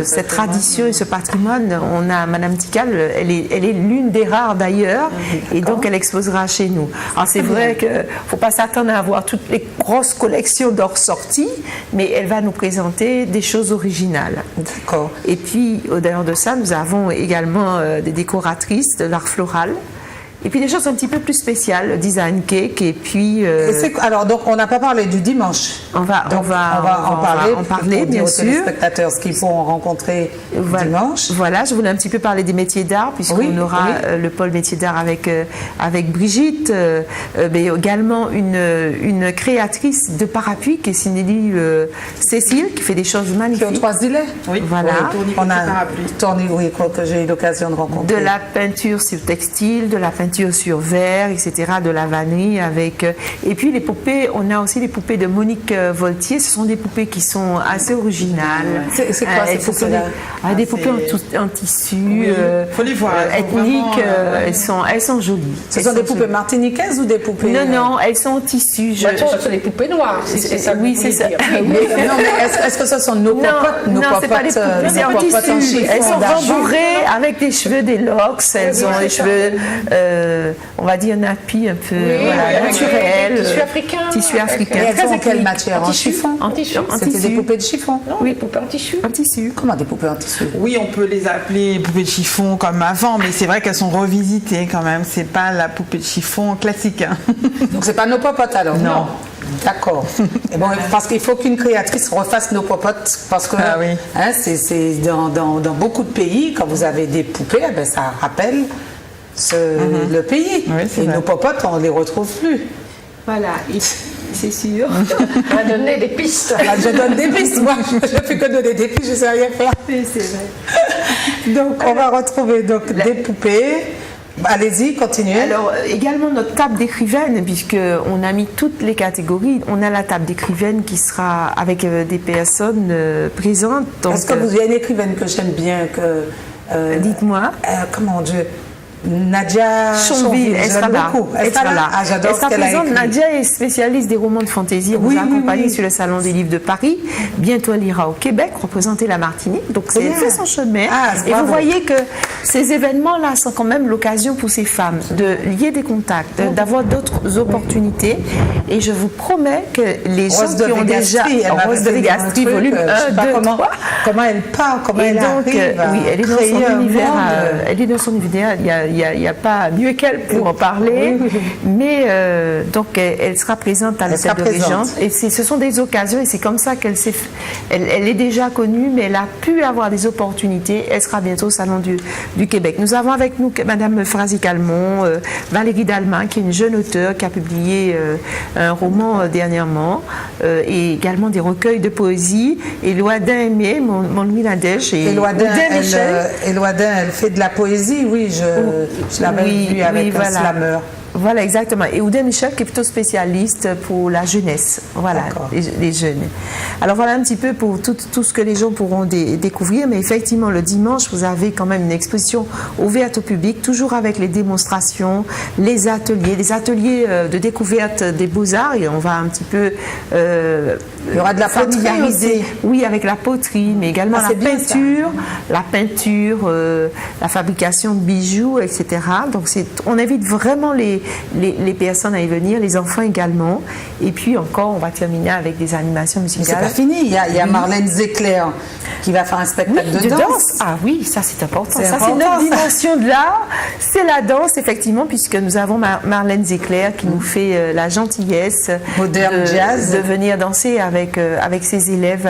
cette tradition et ce patrimoine. On a Madame Tikal, elle est l'une des rares d'ailleurs, et donc elle exposera chez nous. Alors c'est vrai qu'il ne faut pas s'attendre à avoir toutes les grosses collections d'or sorties, mais elle va nous présenter des choses originales. D'accord. Et puis, au-delà de ça, nous avons également des décoratrices de l'art floral. Et puis des choses un petit peu plus spéciales, design cake, et puis... alors, donc, on n'a pas parlé du dimanche. On va en parler, bien sûr. Aux téléspectateurs ce qu'ils pourront rencontrer dimanche. Voilà, je voulais un petit peu parler des métiers d'art, puisqu'on aura le pôle métiers d'art avec Brigitte, mais également une créatrice de parapluies qui est Sinélie Cécile, qui fait des choses magnifiques. Qui ont 3 îlets. Oui, voilà. On a tourné, oui, que j'ai eu l'occasion de rencontrer. De la peinture sur textile, de la peinture sur verre, etc., de la vannerie avec... Et puis les poupées, on a aussi les poupées de Monique Voltier. Ce sont des poupées qui sont assez originales. C'est quoi ces poupées-là? Des poupées en tissu, faut les voir, ethniques, elles sont jolies. Ce sont des poupées martiniquaises ou des poupées... Non, elles sont en tissu. Ce sont des poupées noires, c'est ça. Oui, c'est ça. Non, mais est-ce que ce sont nos popotes? Non, c'est pas des poupées, c'est en tissu. Elles sont rembourrées avec des cheveux, des locks. Elles ont les cheveux... on va dire nappy un peu naturel. Tissu africain. Et elles sont en quelle matière? En chiffon? En tissu. C'était des poupées de chiffon? Oui, poupées en tissu. En tissu. Comment des poupées en tissu? Oui, on peut les appeler poupées de chiffon comme avant, mais c'est vrai qu'elles sont revisitées quand même. C'est pas la poupée de chiffon classique. Donc c'est pas nos popotes alors? Non. D'accord. Et bon, parce qu'il faut qu'une créatrice refasse nos popotes, parce que c'est dans beaucoup de pays, quand vous avez des poupées, ça rappelle le pays. Oui, et nos popotes, on ne les retrouve plus. Voilà, c'est sûr. On va donner des pistes. Je donne des pistes, moi. Je ne fais que donner des pistes, je ne sais rien faire. Oui, c'est vrai. Donc, on va retrouver des poupées. Allez-y, continuez. Alors, également notre table d'écrivaine, puisqu'on a mis toutes les catégories. On a la table d'écrivaine qui sera avec des personnes présentes. Est-ce que vous avez une écrivaine que j'aime bien dites-moi. Comment Dieu Nadia Chonville, elle sera là. Elle sera là. Ah, j'adore ce qu'elle a écrit. Nadia est spécialiste des romans de fantaisie. Elle nous a accompagnés sur le Salon des livres de Paris. Bientôt, elle ira au Québec représenter la Martinique. Donc, elle fait son chemin. Et vous voyez que ces événements-là sont quand même l'occasion pour ces femmes de lier des contacts, d'avoir d'autres opportunités. Et je vous promets que les gens qui ont déjà... Rose de Végastri, volume 1, 2, 3. Comment elle parle, comment elle arrive à elle est dans son univers. Elle est dans son univers. Il n'y a pas mieux qu'elle pour en parler, mais donc elle sera présente à l'hôtel de Régence. Et ce sont des occasions, et c'est comme ça qu'elle s'est. Elle est déjà connue, mais elle a pu avoir des opportunités. Elle sera bientôt au Salon du Québec. Nous avons avec nous Madame Frasie Calmont, Valérie Dalma, qui est une jeune auteure qui a publié un roman dernièrement, et également des recueils de poésie. Et Loadin Aimé, mon Louis Nadège, et Loadin, elle fait de la poésie, oui, je l'avais vu avec un slammer. Voilà, exactement. Et Oudin Michel, qui est plutôt spécialiste pour la jeunesse, voilà, les jeunes. Alors voilà un petit peu pour tout ce que les gens pourront découvrir, mais effectivement, le dimanche, vous avez quand même une exposition ouverte au public, toujours avec les démonstrations, les ateliers de découverte des beaux-arts, et on va un petit peu... il y aura de la poterie aussi. Oui, avec la poterie, mais également la peinture, la fabrication de bijoux, etc. Donc on invite vraiment les les personnes à y venir, les enfants également. Et puis encore, on va terminer avec des animations musicales. Mais c'est pas fini, il y a Marlène Zéclair qui va faire un spectacle de danse. Ah oui, ça c'est important. C'est Ça important, c'est notre ça. dimension de l'art, c'est la danse effectivement, puisque nous avons Marlène Zéclair qui nous fait la gentillesse Moderne jazz. de venir danser avec ses élèves.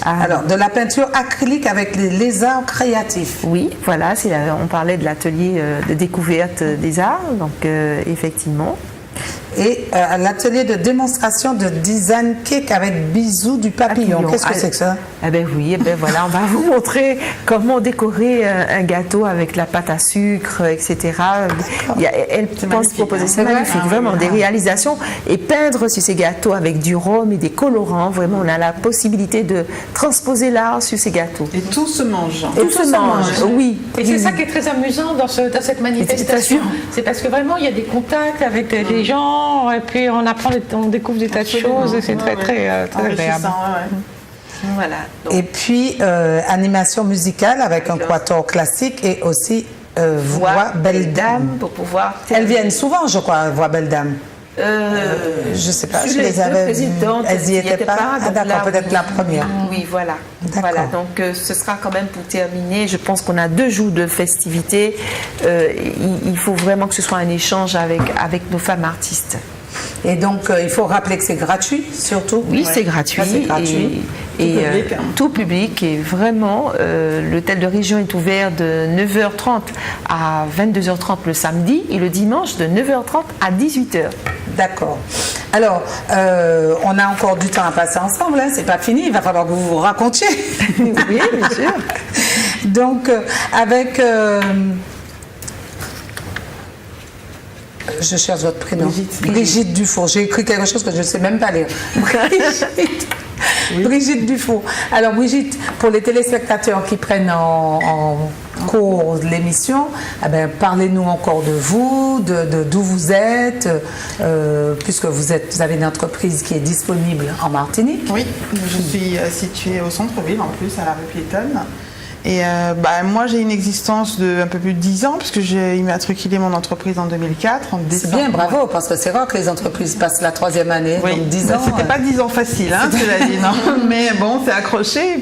Alors, de la peinture acrylique avec les lézards créatifs. Oui, voilà, on parlait de l'atelier de découverte des arts, donc effectivement. Et l'atelier de démonstration de design cake avec bisous du papillon. Qu'est-ce que c'est que ça? Eh bien oui, voilà, on va vous montrer comment décorer un gâteau avec la pâte à sucre, etc. Elle pense proposer ça magnifique, vraiment, des réalisations et peindre sur ces gâteaux avec du rhum et des colorants. Vraiment, on a la possibilité de transposer l'art sur ces gâteaux. Et tout se mange. Tout se mange, oui. Et c'est ça qui est très amusant dans cette manifestation. C'est parce que vraiment, il y a des contacts avec des gens. Et puis on découvre des tas de choses et c'est très agréable. Voilà. Et puis animation musicale avec un quatuor classique et aussi voix belle dame. Pour pouvoir. Elles viennent souvent, je crois, voix belle dame. Je sais pas, je les avais vues. Elles n'y étaient pas. Ah, d'accord, peut-être la première. Oui, voilà. Voilà. Donc ce sera quand même pour terminer. Je pense qu'on a 2 jours de festivités. Il faut vraiment que ce soit un échange avec nos femmes artistes. Et donc, il faut rappeler que c'est gratuit, surtout. Oui, c'est gratuit. Ça, c'est gratuit. Et tout public. Et vraiment, l'hôtel de région est ouvert de 9h30 à 22h30 le samedi et le dimanche de 9h30 à 18h. D'accord. Alors, on a encore du temps à passer ensemble, hein, c'est pas fini, il va falloir que vous vous racontiez. Oui, bien sûr. Donc, avec... je cherche votre prénom. Brigitte Dufour. J'ai écrit quelque chose que je ne sais même pas lire. Brigitte Dufour. Alors Brigitte, pour les téléspectateurs qui prennent en cours de l'émission, parlez-nous encore de vous, d'où vous êtes, puisque vous avez une entreprise qui est disponible en Martinique. Oui, je suis située au centre-ville en plus, à la rue Piétonne. Et moi, j'ai une existence de un peu plus de 10 ans, puisque j'ai immatriculé mon entreprise en 2004, en décembre. C'est bien, bravo, parce que c'est rare que les entreprises passent la 3e année, oui. donc 10 ans. C'était pas 10 ans facile, hein, cela dit, non. Mais bon, c'est accroché.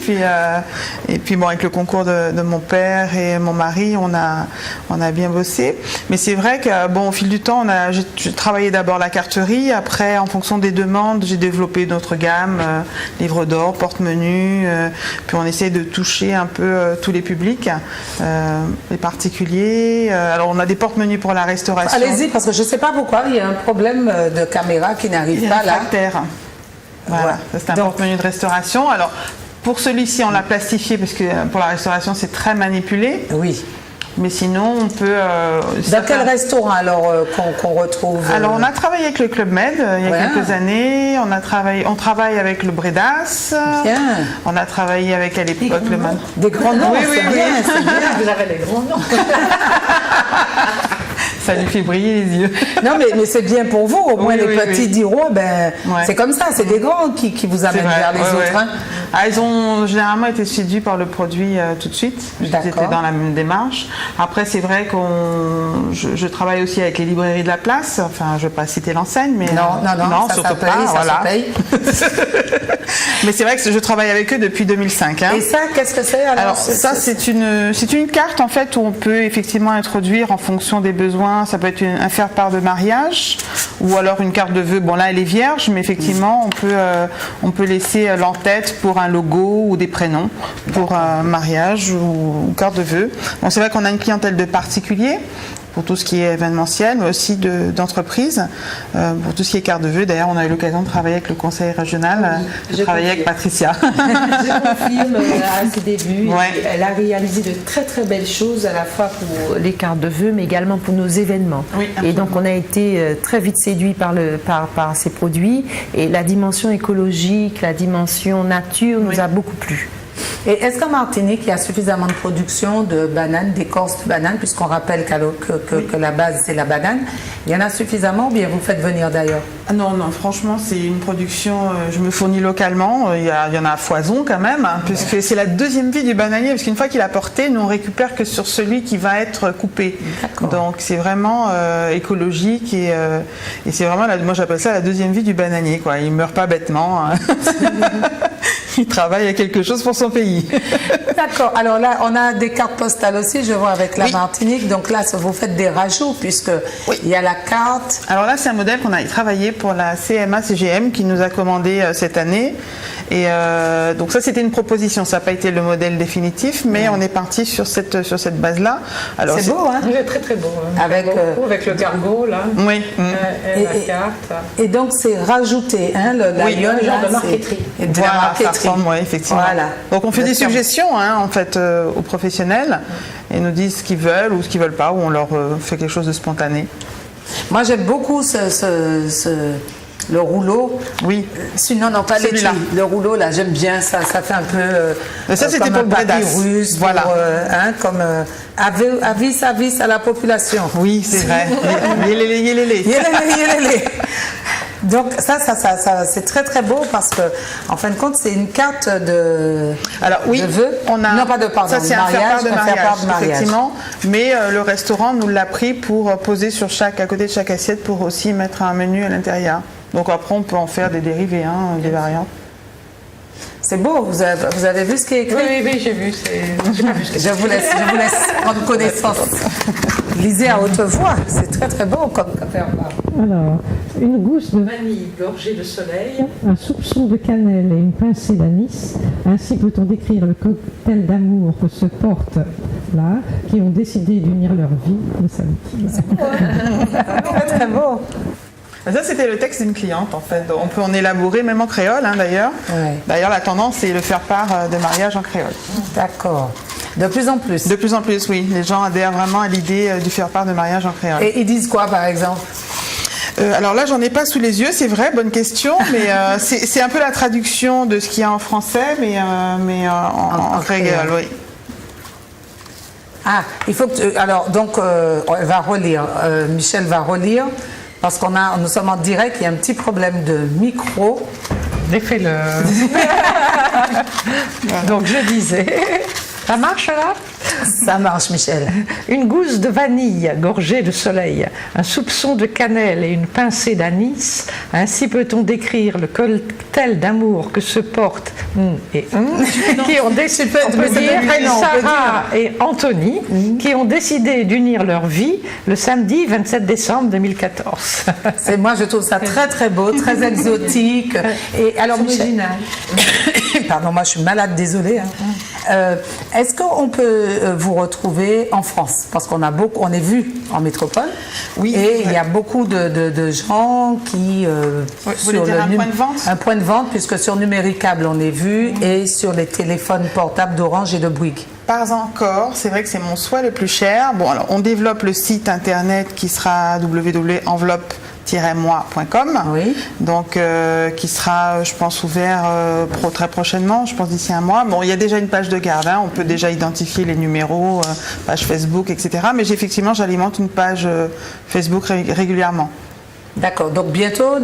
Et puis bon, avec le concours de mon père et mon mari, on a bien bossé. Mais c'est vrai que bon, au fil du temps, j'ai travaillé d'abord la carterie. Après, en fonction des demandes, j'ai développé d'autres gammes, livres d'or, porte-menu. Puis on essaie de toucher un peu tous les publics, les particuliers. Alors on a des porte-menus pour la restauration. Allez-y, parce que je ne sais pas pourquoi, il y a un problème de caméra qui n'arrive pas là. Voilà, ça, c'est un porte-menu de restauration. Alors pour celui-ci, on l'a plastifié parce que pour la restauration, c'est très manipulé. Oui. Mais sinon, on peut... Dans quel restaurant alors qu'on retrouve Alors, on a travaillé avec le Club Med il y a quelques années. On travaille avec le Bredas. Bien. On a travaillé avec à l'époque le Man. Des grands noms, oui, c'est bien. Vous avez les grands noms. Ça lui fait briller les yeux. Non, mais c'est bien pour vous. Au moins, les petits diront, c'est comme ça. C'est des grands qui vous amènent vers les autres. Hein. Ah, ils ont généralement été séduits par le produit tout de suite. Ils étaient dans la même démarche. Après, c'est vrai que je travaille aussi avec les librairies de la place. Enfin, je ne vais pas citer l'enseigne, mais non, ça surtout paye, pas. Ça se paye. Mais c'est vrai que je travaille avec eux depuis 2005. Hein. Et ça, qu'est-ce que c'est alors ça, c'est une carte en fait où on peut effectivement introduire en fonction des besoins. Ça peut être un faire-part de mariage ou alors une carte de vœux. Bon là, elle est vierge, mais effectivement, on peut laisser l'en-tête pour un logo ou des prénoms pour un mariage ou carte de vœux. Bon, c'est vrai qu'on a une clientèle de particuliers pour tout ce qui est événementiel, mais aussi d'entreprises, pour tout ce qui est carte de vœux. D'ailleurs, on a eu l'occasion de travailler avec le conseil régional, de travailler avec Patricia. Je confirme à ses débuts. Ouais. Elle a réalisé de très très belles choses, à la fois pour les cartes de vœux, mais également pour nos événements. Oui, et donc, on a été très vite séduits par ces produits. Et la dimension écologique, la dimension nature nous a beaucoup plu. Et est-ce qu'en Martinique, il y a suffisamment de production de bananes, d'écorce de bananes, puisqu'on rappelle que la base, c'est la banane. Il y en a suffisamment ou bien vous faites venir d'ailleurs? Non, franchement, c'est une production, je me fournis localement, il y en a à foison quand même, hein, puisque c'est la deuxième vie du bananier, parce qu'une fois qu'il a porté, nous on récupère que sur celui qui va être coupé. Donc c'est vraiment écologique et c'est vraiment, moi j'appelle ça la deuxième vie du bananier, quoi. Il ne meurt pas bêtement. Hein. Il travaille à quelque chose pour son pays. D'accord. Alors là, on a des cartes postales aussi, je vois, avec la Martinique. Donc là, vous faites des rajouts, puisqu'il y a la carte. Alors là, c'est un modèle qu'on a travaillé pour la CMA-CGM qui nous a commandé cette année. Et donc ça, c'était une proposition. Ça n'a pas été le modèle définitif, mais on est parti sur cette base-là. Alors c'est beau, hein? C'est très très beau. Hein. Avec le cargo, là. Oui. Et la carte. Et donc, c'est rajouté, hein, le lion, genre de marqueterie. De la marqueterie. Oui, effectivement. Voilà. Donc on fait des suggestions hein, en fait, aux professionnels et nous disent ce qu'ils veulent ou ce qu'ils veulent pas, ou on leur fait quelque chose de spontané. Moi, j'aime beaucoup le rouleau. Oui. Sinon, non, pas l'étui. Le rouleau, là, j'aime bien ça. Ça fait un peu. Mais ça, c'était pour le papyrus, voilà. Comme avis à la population. Oui, c'est vrai. Yélélé. Donc ça c'est très très beau parce que en fin de compte c'est une carte de vœux. Non pas de pardon, ça c'est un faire-part de mariage, effectivement. Mais le restaurant nous l'a pris pour poser à côté de chaque assiette pour aussi mettre un menu à l'intérieur. Donc après on peut en faire des dérivés, hein, des variantes. C'est beau, vous avez vu ce qui est écrit? Oui, j'ai vu. Je vous laisse prendre connaissance. Lisez à haute voix, c'est très très beau comme faire-part. Alors, une gousse de vanille gorgée de soleil, un soupçon de cannelle et une pincée d'anis. Ainsi peut-on décrire le cocktail d'amour que se portent là, qui ont décidé d'unir leur vie le samedi. Très très beau. Ça, c'était le texte d'une cliente, en fait. On peut en élaborer, même en créole, hein, d'ailleurs. Ouais. D'ailleurs, la tendance, c'est le faire-part de mariage en créole. D'accord. De plus en plus. De plus en plus, oui. Les gens adhèrent vraiment à l'idée du faire-part de mariage en créole. Et ils disent quoi, par exemple? Alors là, j'en ai pas sous les yeux, c'est vrai, bonne question, mais c'est un peu la traduction de ce qu'il y a en français, mais en créole, oui. Ah, il faut que alors, donc, elle va relire. Michel va relire. Parce nous sommes en direct, il y a un petit problème de micro. Défais-le. Donc je disais, ça marche là? Ça marche, Michel. Une gousse de vanille gorgée de soleil, un soupçon de cannelle et une pincée d'anis. Ainsi peut-on décrire le cocktail d'amour que se portent qui ont décidé, Sarah et Anthony, qui ont décidé d'unir leur vie le samedi 27 décembre 2014. Moi, je trouve ça très très beau, très exotique. Et alors, original. Pardon, moi je suis malade, désolée. Hein. Est-ce qu'on peut vous retrouver en France? Parce qu'on est vu en métropole. Oui. Et il y a beaucoup de gens qui sur un point de vente. Un point de vente, puisque sur Numéricable on est vu et sur les téléphones portables d'Orange et de Bouygues. Pas encore, c'est vrai que c'est mon souhait le plus cher. Bon, alors on développe le site internet qui sera www.enveloppe-moi.com, oui. Donc qui sera, je pense, ouvert très prochainement, je pense d'ici un mois. Bon, il y a déjà une page de garde, hein, on peut déjà identifier les numéros, page Facebook, etc. Mais effectivement, j'alimente une page Facebook régulièrement. D'accord, donc bientôt,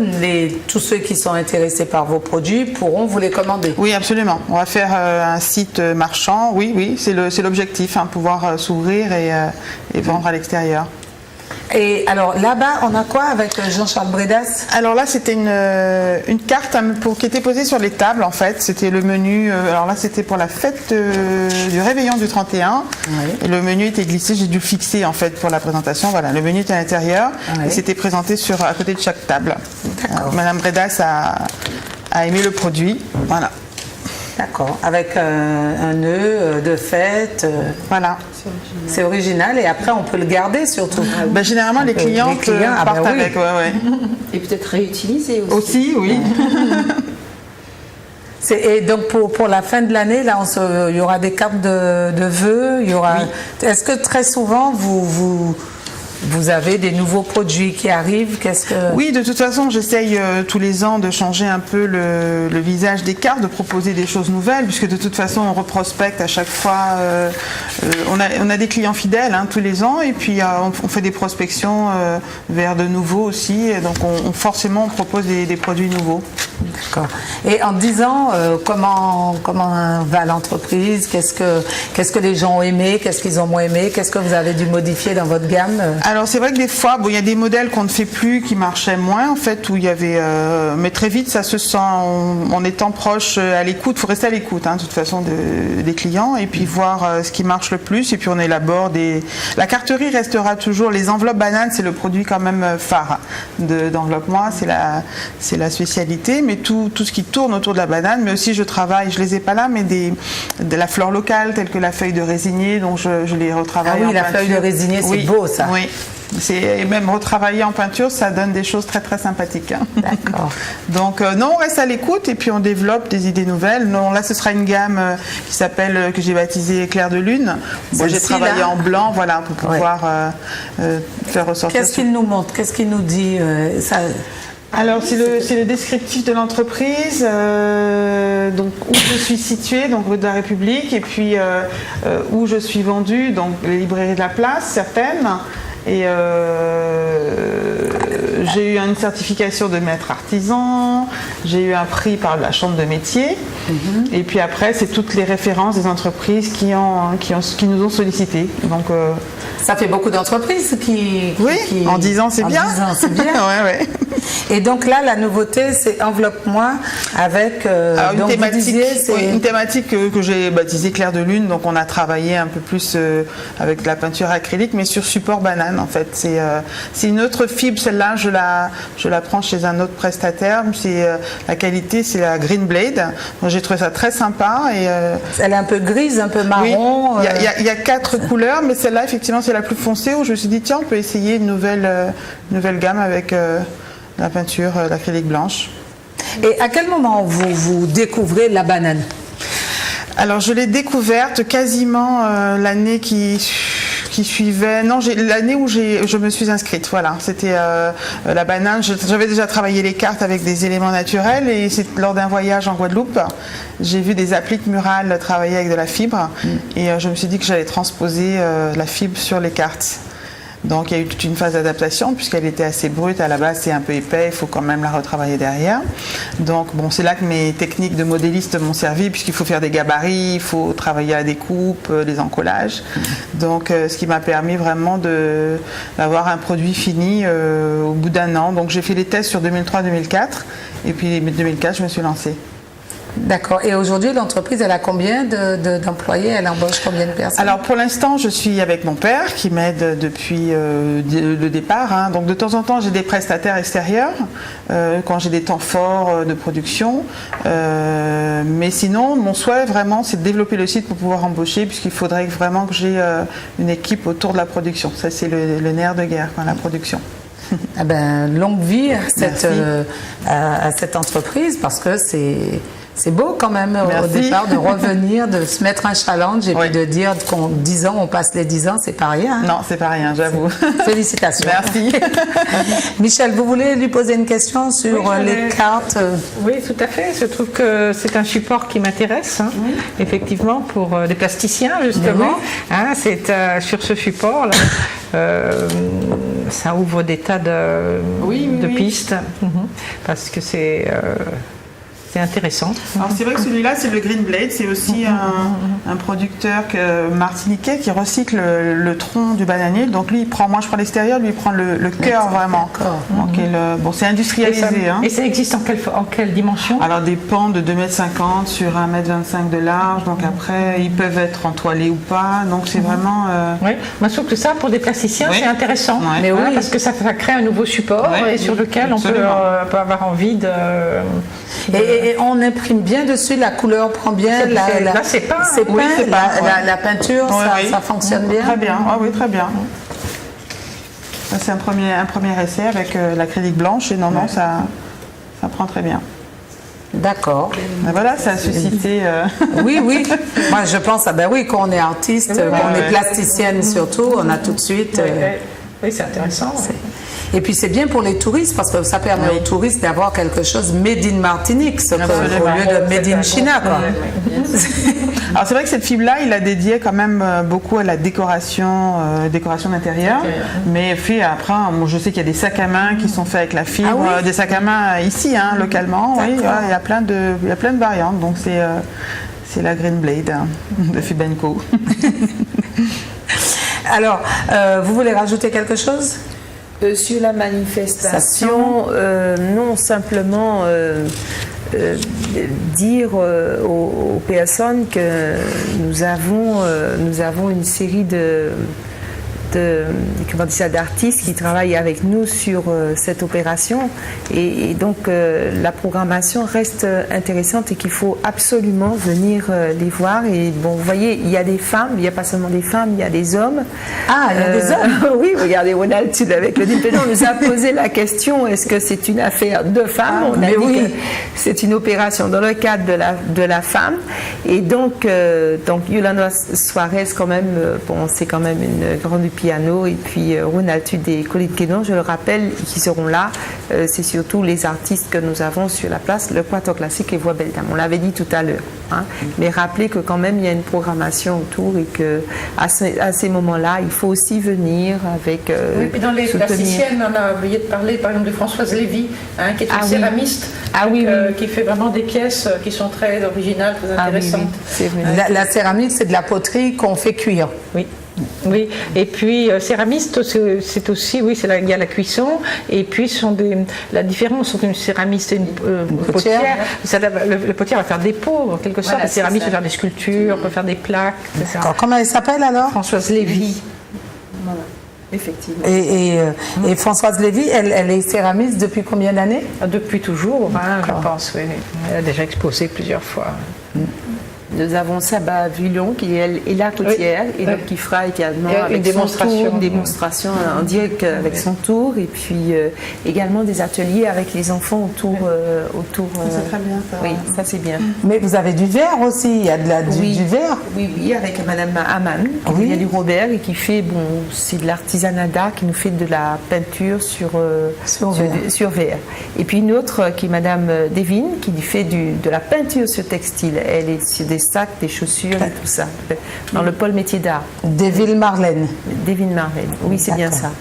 tous ceux qui sont intéressés par vos produits pourront vous les commander. Oui, absolument. On va faire un site marchand, oui, c'est l'objectif, hein, pouvoir s'ouvrir et vendre à l'extérieur. Et alors là-bas, on a quoi avec Jean-Charles Bredas? Alors là, c'était une carte qui était posée sur les tables, en fait. C'était le menu. Alors là, c'était pour la fête du réveillon du 31. Oui. Et le menu était glissé. J'ai dû le fixer, en fait, pour la présentation. Voilà, le menu était à l'intérieur. Oui. Et c'était présenté à côté de chaque table. Madame Bredas a aimé le produit. Voilà. D'accord, avec un nœud de fête. Voilà. C'est original et après on peut le garder surtout. Généralement les clients partent avec. Ouais. Et peut-être réutiliser aussi. Aussi, oui. Et donc pour la fin de l'année, là, il y aura des cartes de vœux. Il y aura. Oui. Est-ce que très souvent vous vous avez des nouveaux produits qui arrivent. Oui, de toute façon, j'essaye tous les ans de changer un peu le visage des cartes, de proposer des choses nouvelles, puisque de toute façon, on reprospecte à chaque fois. On a des clients fidèles tous les ans, et puis on fait des prospections vers de nouveaux aussi. Et donc, forcément, on propose des produits nouveaux. D'accord. Et en 10 ans, comment va l'entreprise? Qu'est-ce que les gens ont aimé? Qu'est-ce qu'ils ont moins aimé? Qu'est-ce que vous avez dû modifier dans votre gamme? Alors c'est vrai que des fois, il y a des modèles qu'on ne fait plus, qui marchaient moins en fait, où il y avait, mais très vite ça se sent, en étant proche, à l'écoute. Il faut rester à l'écoute, de toute façon, des clients, et puis voir ce qui marche le plus. Et puis on élabore La carterie restera toujours. Les enveloppes bananes, c'est le produit quand même phare d'Enveloppe Moi, c'est la spécialité. Mais tout ce qui tourne autour de la banane, mais aussi je travaille, je les ai pas là, mais de la fleur locale, telle que la feuille de résinier, donc je les retravaille. Ah oui, la feuille de résinier, c'est beau ça. Oui. Et même retravailler en peinture, ça donne des choses très très sympathiques. D'accord. Donc non, on reste à l'écoute et puis on développe des idées nouvelles. Non, là, ce sera une gamme que j'ai baptisée Éclair de Lune. Moi, j'ai travaillé en blanc, voilà, pour pouvoir faire ressortir. Qu'est-ce qu'il nous montre? Qu'est-ce qu'il nous dit Alors c'est le descriptif de l'entreprise, donc où je suis située, donc rue de la République, et puis où je suis vendue, donc les librairies de la place, certaines. Et j'ai eu une certification de maître artisan, j'ai eu un prix par la chambre de métier, et puis après c'est toutes les références des entreprises qui nous ont sollicité. Donc ça fait beaucoup d'entreprises qui en 10 ans c'est bien. 10 ans, c'est bien. ouais. Et donc là, la nouveauté, c'est Enveloppe Moi avec une thématique que j'ai baptisée Clair de Lune. Donc on a travaillé un peu plus avec de la peinture acrylique, mais sur support banane en fait. C'est une autre fibre, celle-là, je la prends chez un autre prestataire. La qualité, c'est la Green Blade. Donc j'ai trouvé ça très sympa. Elle est un peu grise, un peu marron. Oui. Il y a 4 couleurs, mais celle-là, effectivement, c'est la plus foncée, où je me suis dit, tiens, on peut essayer une nouvelle gamme avec la peinture, l'acrylique blanche. Et à quel moment vous découvrez la banane? Alors, je l'ai découverte quasiment l'année qui suivait. Non, l'année où je me suis inscrite. Voilà, c'était la banane. J'avais déjà travaillé les cartes avec des éléments naturels, et c'est lors d'un voyage en Guadeloupe, j'ai vu des appliques murales travailler avec de la fibre, et je me suis dit que j'allais transposer la fibre sur les cartes. Donc il y a eu toute une phase d'adaptation, puisqu'elle était assez brute. À la base, c'est un peu épais, il faut quand même la retravailler derrière. Donc c'est là que mes techniques de modéliste m'ont servi, puisqu'il faut faire des gabarits, il faut travailler à la découpe, les encollages. Donc ce qui m'a permis vraiment d'avoir un produit fini au bout d'un an. Donc j'ai fait les tests sur 2003-2004, et puis 2004, je me suis lancée. D'accord. Et aujourd'hui, l'entreprise, elle a combien d'employés? Elle embauche combien de personnes? Alors, pour l'instant, je suis avec mon père qui m'aide depuis le départ. Donc, de temps en temps, j'ai des prestataires extérieurs quand j'ai des temps forts de production. Mais sinon, mon souhait, vraiment, c'est de développer le site pour pouvoir embaucher, puisqu'il faudrait vraiment que j'ai une équipe autour de la production. Ça, c'est le nerf de guerre, la production. Eh ben, longue vie à cette entreprise, parce que c'est beau quand même au départ de revenir, de se mettre un challenge et puis de dire qu'en 10 ans, on passe les 10 ans, c'est pas rien. Non, c'est pas rien, j'avoue. Félicitations. Merci. Michel, vous voulez lui poser une question sur les cartes? Oui, tout à fait. Je trouve que c'est un support qui m'intéresse, effectivement, pour les plasticiens, justement. C'est sur ce support-là. Ça ouvre des tas de pistes, parce que c'est intéressant. Alors c'est vrai que celui-là, c'est le Green Blade, c'est aussi un producteur martiniquais qui recycle le tronc du bananier. Donc lui, moi je prends l'extérieur, lui il prend le cœur vraiment. Donc c'est industrialisé. Et ça existe en quelle dimension? Alors des pans de 2,50 m sur 1,25 m de large. Donc après, ils peuvent être entoilés ou pas. Donc c'est vraiment... Oui, moi je trouve que ça, pour des plasticiens, c'est intéressant. Mais parce que ça crée un nouveau support et sur lequel on peut avoir envie de... Et on imprime bien dessus, la couleur prend bien, c'est peint. La peinture, ça fonctionne bien. Très bien, oui, très bien. C'est un premier essai avec l'acrylique blanche, et ça prend très bien. D'accord. Et voilà, ça a suscité... Oui. Moi, je pense, quand on est artiste, qu'on est plasticienne surtout, on a tout de suite... Oui, c'est intéressant. Et puis c'est bien pour les touristes parce que ça permet aux touristes d'avoir quelque chose made in Martinique, au lieu de made in China, quoi. Alors c'est vrai que cette fibre-là, il a dédié quand même beaucoup à la décoration d'intérieur, mais fait après, je sais qu'il y a des sacs à main qui sont faits avec la fibre, des sacs à main ici, localement. Oui, il y a plein de variantes. Donc c'est la Green Blade de Fibenco. Alors, vous voulez rajouter quelque chose? Sur la manifestation, non, simplement dire aux personnes que nous avons une série d'artistes qui travaillent avec nous sur cette opération et donc la programmation reste intéressante et qu'il faut absolument venir les voir. Et bon, vous voyez, il y a des femmes, il n'y a pas seulement des femmes, il y a des hommes. Ah, il y a des hommes. Oui, regardez, Ronald avec le diplôme, on nous a posé la question, est-ce que c'est une affaire de femmes? On a dit que c'est une opération dans le cadre de la femme. Et donc Yolanda Suarez, quand même, c'est quand même une grande piano, et puis Ronald des Colline Quénon, je le rappelle, qui seront là. C'est surtout les artistes que nous avons sur la place, le Quatuor Classique et Voix Belle Dame. On l'avait dit tout à l'heure. Mais rappelez que quand même il y a une programmation autour et que à ces moments-là, il faut aussi venir avec. Oui, puis dans les plasticiennes, on a oublié de parler par exemple de Françoise Lévy, qui est une céramiste, qui fait vraiment des pièces qui sont très originales, très intéressantes. La céramique, c'est de la poterie qu'on fait cuire. Oui, et puis céramiste, c'est aussi, il y a la cuisson, et puis la différence entre une céramiste et une potière. Le potier va faire des pots, en quelque sorte. La céramiste peut faire des sculptures, peut faire des plaques, etc. Comment elle s'appelle alors? Françoise Lévy. Voilà. Effectivement. Et Françoise Lévy, elle est céramiste depuis combien d'années? Depuis toujours, je pense, oui. Elle a déjà exposé plusieurs fois. Nous avons Saba Villon qui est la côtière et donc qui fera également une démonstration en direct avec son tour, et puis également des ateliers avec les enfants autour. C'est très bien ça. Oui, ça c'est bien. Mais vous avez du verre aussi, il y a du verre. Oui, avec Madame Aman qui vient du Robert et qui fait, c'est de l'artisanat d'art, qui nous fait de la peinture sur verre. Et puis une autre qui est Madame Devine qui fait de la peinture sur textile. Elle est sur des sacs, des chaussures et tout ça, dans le pôle métier d'art. Devine Marlène. Devine Marlène, oui, c'est bien ça.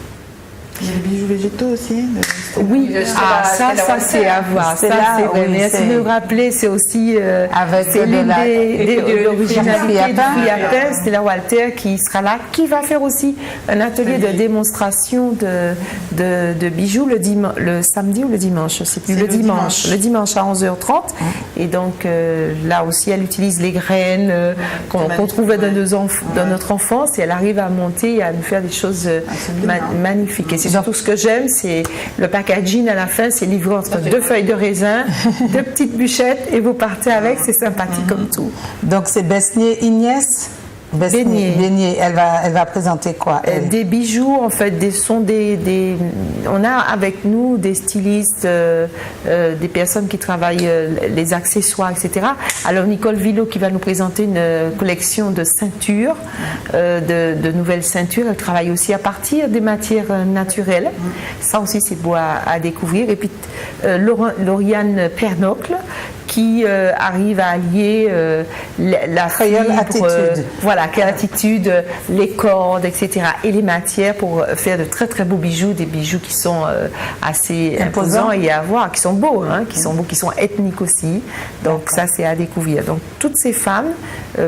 Il y a des bijoux végétaux aussi. Oui, ça c'est à voir. Ça, c'est vrai. Merci de me rappeler, c'est aussi avec l'une des originalités du Fliapin, c'est la Walter qui sera là, qui va faire aussi un atelier de démonstration de bijoux le samedi ou le dimanche, je sais plus, le dimanche à 11h30. Et donc là aussi, elle utilise les graines qu'on trouvait dans notre enfance, et elle arrive à monter et à nous faire des choses magnifiques. Et c'est surtout ce que j'aime, c'est le packaging à la fin, c'est livré entre 2 feuilles de raisin, 2 petites bûchettes, et vous partez avec, c'est sympathique comme tout. Donc c'est Besnier Ignès? Beignet, elle va présenter quoi? Des bijoux, en fait, on a avec nous des stylistes, des personnes qui travaillent les accessoires, etc. Alors Nicole Villot qui va nous présenter une collection de ceintures, de nouvelles ceintures. Elle travaille aussi à partir des matières naturelles. Ça aussi c'est beau à découvrir. Et puis Lauriane Pernocle qui arrive à allier la attitude. L'attitude, les cordes, etc. et les matières pour faire de très très beaux bijoux, des bijoux qui sont assez imposants et à voir, qui sont beaux, qui sont ethniques aussi. Donc ça c'est à découvrir. Donc toutes ces femmes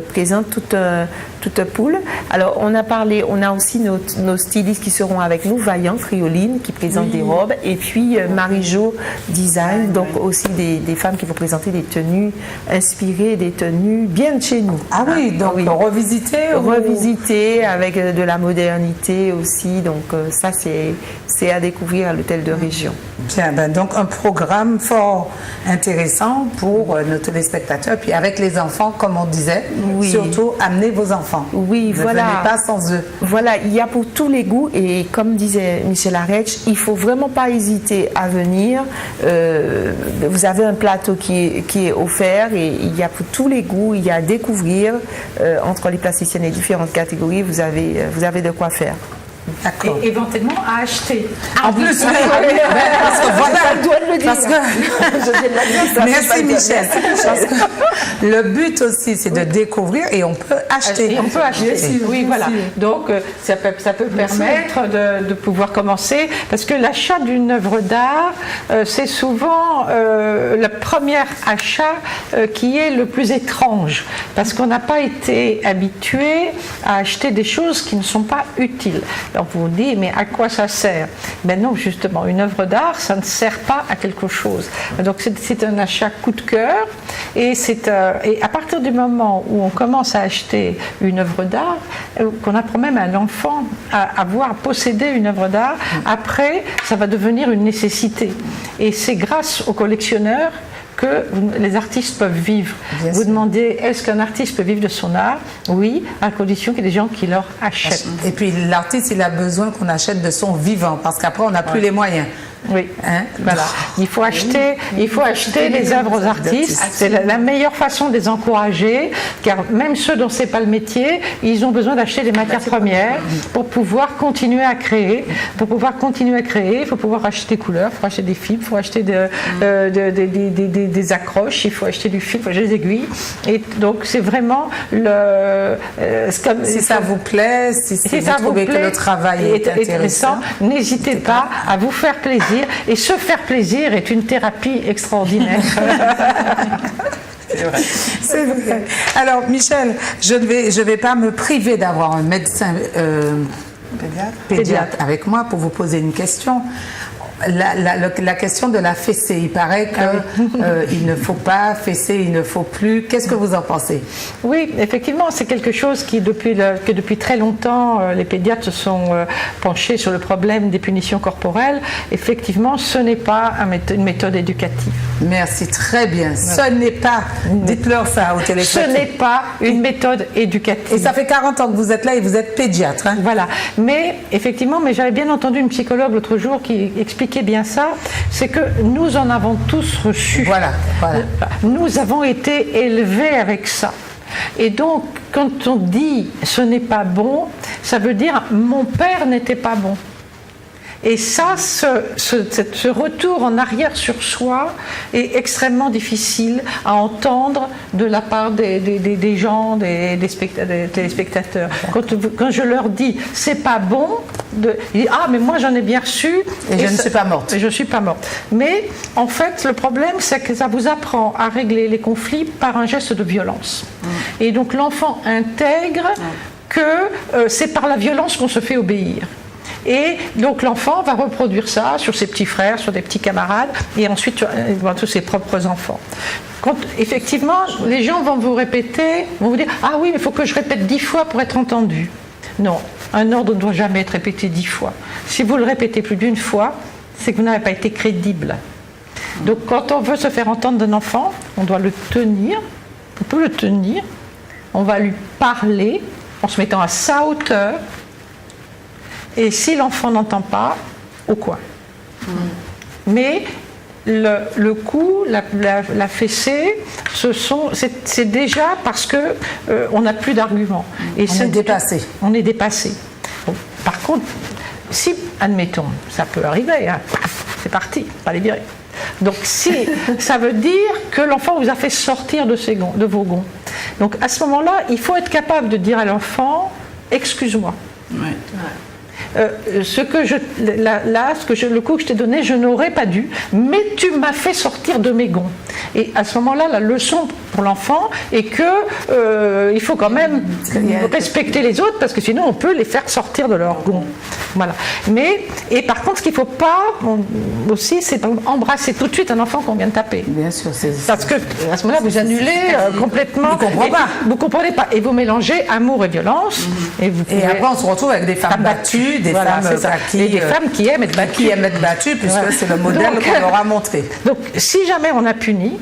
présentent toute poule. Alors on a aussi nos stylistes qui seront avec nous, Vaillant, Frioline, qui présentent des robes, et puis Marie-Jo Design, donc aussi des femmes qui vont présenter des tenues inspirées, des tenues bien de chez nous. Ah oui, donc revisiter avec de la modernité aussi. Donc ça c'est à découvrir à l'hôtel de région. Bien, donc un programme fort intéressant pour nos téléspectateurs, puis avec les enfants, comme on disait, surtout amenez vos enfants. Oui, ne venez pas sans eux. Voilà, il y a pour tous les goûts, et comme disait Michel Arèche, il faut vraiment pas hésiter à venir. Vous avez un plateau qui est offert, et il y a pour tous les goûts, il y a à découvrir entre les plasticiennes et différentes catégories, vous avez de quoi faire. D'accord. Et éventuellement à acheter. En plus, parce que voilà, parce que merci Michel. Parce que le but aussi, c'est de découvrir et on peut acheter. Et on peut acheter, oui, voilà. Donc, ça peut permettre de pouvoir commencer, parce que l'achat d'une œuvre d'art, c'est souvent le premier achat qui est le plus étrange, parce qu'on n'a pas été habitué à acheter des choses qui ne sont pas utiles. Donc, vous vous dites, mais à quoi ça sert? Ben non, justement, une œuvre d'art, ça ne sert pas à quelque chose. Donc, c'est un achat coup de cœur, et à partir du moment où on commence à acheter une œuvre d'art, qu'on apprend même à un enfant à posséder une œuvre d'art, après, ça va devenir une nécessité. Et c'est grâce aux collectionneurs que les artistes peuvent vivre. Bien vous sûr. demandez, est-ce qu'un artiste peut vivre de son art? Oui, à condition qu'il y ait des gens qui leur achètent. Et puis l'artiste, il a besoin qu'on achète de son vivant, parce qu'après, on n'a plus les moyens. Oui, Hein? voilà. Il faut acheter les œuvres aux artistes. C'est la meilleure façon de les encourager, car même ceux dont c'est pas le métier, ils ont besoin d'acheter des matières premières pour pouvoir continuer à créer. Pour pouvoir continuer à créer, il faut pouvoir acheter des couleurs, il faut acheter des fils, il faut acheter des accroches, il faut acheter du fil, il faut acheter des aiguilles. Et donc c'est vraiment Si ça vous plaît, si vous trouvez que le travail est intéressant, n'hésitez pas à vous faire plaisir. Et se faire plaisir est une thérapie extraordinaire. c'est vrai. Alors Michel, je ne vais pas me priver d'avoir un médecin pédiatre avec moi pour vous poser une question. La question de la fessée, il paraît qu'il ne faut pas fesser, il ne faut plus. Qu'est-ce que vous en pensez? Oui, effectivement, c'est quelque chose que depuis très longtemps, les pédiatres se sont penchés sur le problème des punitions corporelles. Effectivement, ce n'est pas une méthode éducative. Merci, très bien. Ce n'est pas, dites-leur ça au téléphone. Ce n'est pas une méthode éducative. Et ça fait 40 ans que vous êtes là et vous êtes pédiatre. Hein? Voilà. Mais effectivement, j'avais bien entendu une psychologue l'autre jour qui expliquait bien ça, c'est que nous en avons tous reçu. Voilà. Nous avons été élevés avec ça. Et donc, quand on dit ce n'est pas bon, ça veut dire mon père n'était pas bon. Et ça, ce retour en arrière sur soi est extrêmement difficile à entendre de la part des gens, des téléspectateurs. Quand je leur dis c'est pas bon, ils disent ah mais moi j'en ai bien reçu et je ne suis pas morte. Et je suis pas morte. Mais en fait le problème c'est que ça vous apprend à régler les conflits par un geste de violence. Et donc l'enfant intègre que c'est par la violence qu'on se fait obéir. Et donc l'enfant va reproduire ça sur ses petits frères, sur des petits camarades, et ensuite sur tous ses propres enfants. Quand, effectivement, les gens vont vous répéter, vont vous dire « Ah oui, mais il faut que je répète 10 fois pour être entendu. » Non, un ordre ne doit jamais être répété 10 fois. Si vous le répétez plus d'une fois, c'est que vous n'avez pas été crédible. Donc quand on veut se faire entendre d'un enfant, on doit le tenir, on peut le tenir, on va lui parler en se mettant à sa hauteur. Et si l'enfant n'entend pas, au coin. Mais le coup, la fessée, c'est déjà parce que on n'a plus d'arguments. On est dépassé. On est dépassé. Bon, par contre, si, admettons, ça peut arriver, hein, c'est parti, pas les virer. Donc si, ça veut dire que l'enfant vous a fait sortir de vos gonds. Donc à ce moment-là, il faut être capable de dire à l'enfant, excuse-moi. Ouais. Le coup que je t'ai donné, je n'aurais pas dû, mais tu m'as fait sortir de mes gonds. Et à ce moment-là, la leçon pour l'enfant est que il faut quand même respecter les autres, parce que sinon on peut les faire sortir de leurs gonds. Voilà. Et par contre, ce qu'il ne faut pas aussi, c'est embrasser tout de suite un enfant qu'on vient de taper. Bien sûr, parce que à ce moment-là, vous annulez complètement. Vous comprenez pas. Et vous mélangez amour et violence. Et après, on se retrouve avec des femmes battues, des femmes qui aiment être battues. Qui aiment être battues, puisque c'est le modèle qu'on leur a montré. Donc, si jamais on a puni,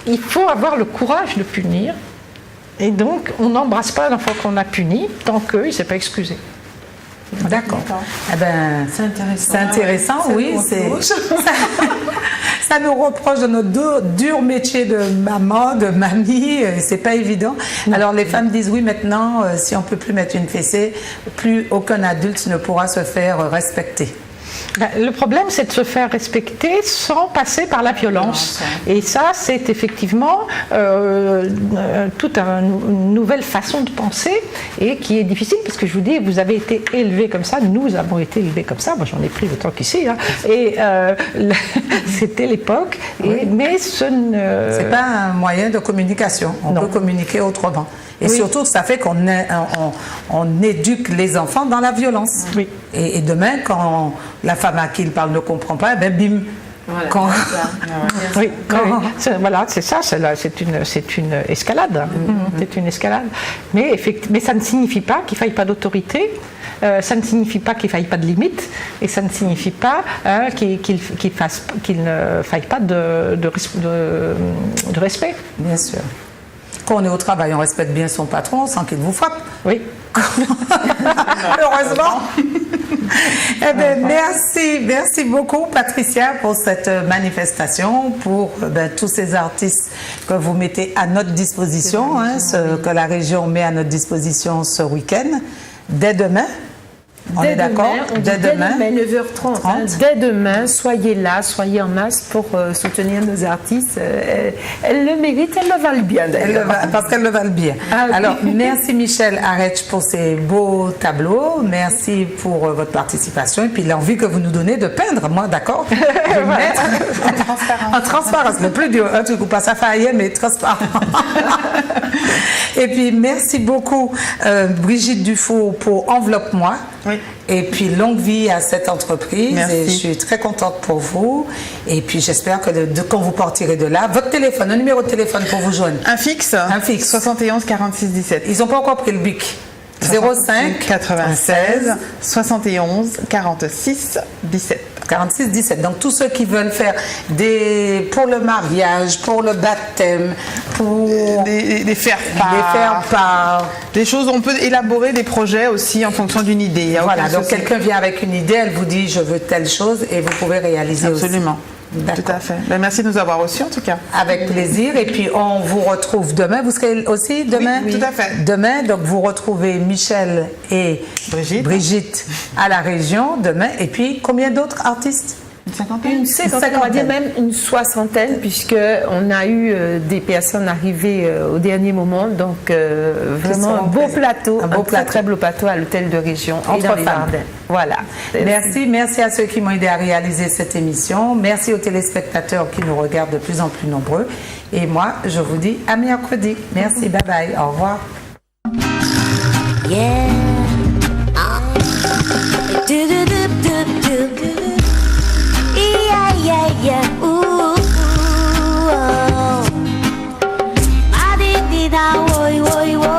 il faut avoir le courage de punir. Et donc, on n'embrasse pas l'enfant qu'on a puni tant qu'il ne s'est pas excusé. D'accord. Eh ben, C'est intéressant. C'est intéressant, oui. Ça nous reproche de notre dur métier de maman, de mamie. C'est pas évident. Alors les femmes disent oui, maintenant, si on peut plus mettre une fessée, plus aucun adulte ne pourra se faire respecter. Le problème, c'est de se faire respecter sans passer par la violence. Et ça, c'est effectivement toute une nouvelle façon de penser et qui est difficile parce que je vous dis, vous avez été élevés comme ça, nous avons été élevés comme ça. Moi, j'en ai pris autant qu'ici. Hein. Et c'était l'époque. Oui. Mais ce ne... C'est pas un moyen de communication. On peut communiquer autrement. Et surtout, ça fait qu'on éduque les enfants dans la violence. Oui. Et demain, quand la femme à qui il parle ne comprend pas, ben bim. Voilà, voilà, c'est ça, c'est une escalade. C'est une escalade. Mais ça ne signifie pas qu'il ne faille pas d'autorité, ça ne signifie pas qu'il ne faille pas de limite, et ça ne signifie pas qu'il ne faille pas de respect. Bien sûr. Quand on est au travail, on respecte bien son patron sans qu'il vous frappe. Oui. Heureusement. Eh bien, merci beaucoup Patricia pour cette manifestation, pour tous ces artistes que vous mettez à notre disposition, que la région met à notre disposition ce week-end, dès demain. On est d'accord? Dès demain, 9h30. Dès demain, soyez là, soyez en masse pour soutenir nos artistes. Elles le méritent, elles le valent bien d'ailleurs. Parce qu'elles le valent bien. Alors, merci Michel Arech pour ces beaux tableaux. Merci pour votre participation et puis l'envie que vous nous donnez de peindre. Moi, d'accord? Je vais me mettre en transparence. Le plus dur, tu coupes pas ça faille, mais transparent. Et puis, merci beaucoup Brigitte Dufour pour Enveloppe-moi. Oui. Et puis, longue vie à cette entreprise. Merci. Et je suis très contente pour vous. Et puis, j'espère que quand vous partirez de là, votre téléphone, un numéro de téléphone pour vous joindre. Un fixe. 71 46 17. Ils n'ont pas encore pris le bic. 05 96 71 46 17. 46 17. Donc tous ceux qui veulent faire pour le mariage, pour le baptême, pour des faire-part, des choses, on peut élaborer des projets aussi en fonction d'une idée. Voilà, donc quelqu'un vient avec une idée, elle vous dit je veux telle chose et vous pouvez réaliser Absolument. aussi. Tout à fait. Ben, merci de nous avoir reçus en tout cas. Avec plaisir. Et puis on vous retrouve demain. Vous serez aussi demain? Oui, tout à fait. Demain, donc vous retrouvez Michel et Brigitte à la région demain. Et puis combien d'autres artistes? Une cinquantaine, on va dire même une soixantaine, puisqu'on a eu des personnes arrivées au dernier moment. Donc, vraiment un beau plateau, très beau plateau à l'hôtel de région et dans les jardins. Voilà. Merci à ceux qui m'ont aidé à réaliser cette émission. Merci aux téléspectateurs qui nous regardent de plus en plus nombreux. Et moi, je vous dis à mercredi. Merci, bye bye. Au revoir. Yeah. Yeah, ooh, oh. Ma di di da, oi, oi, oi.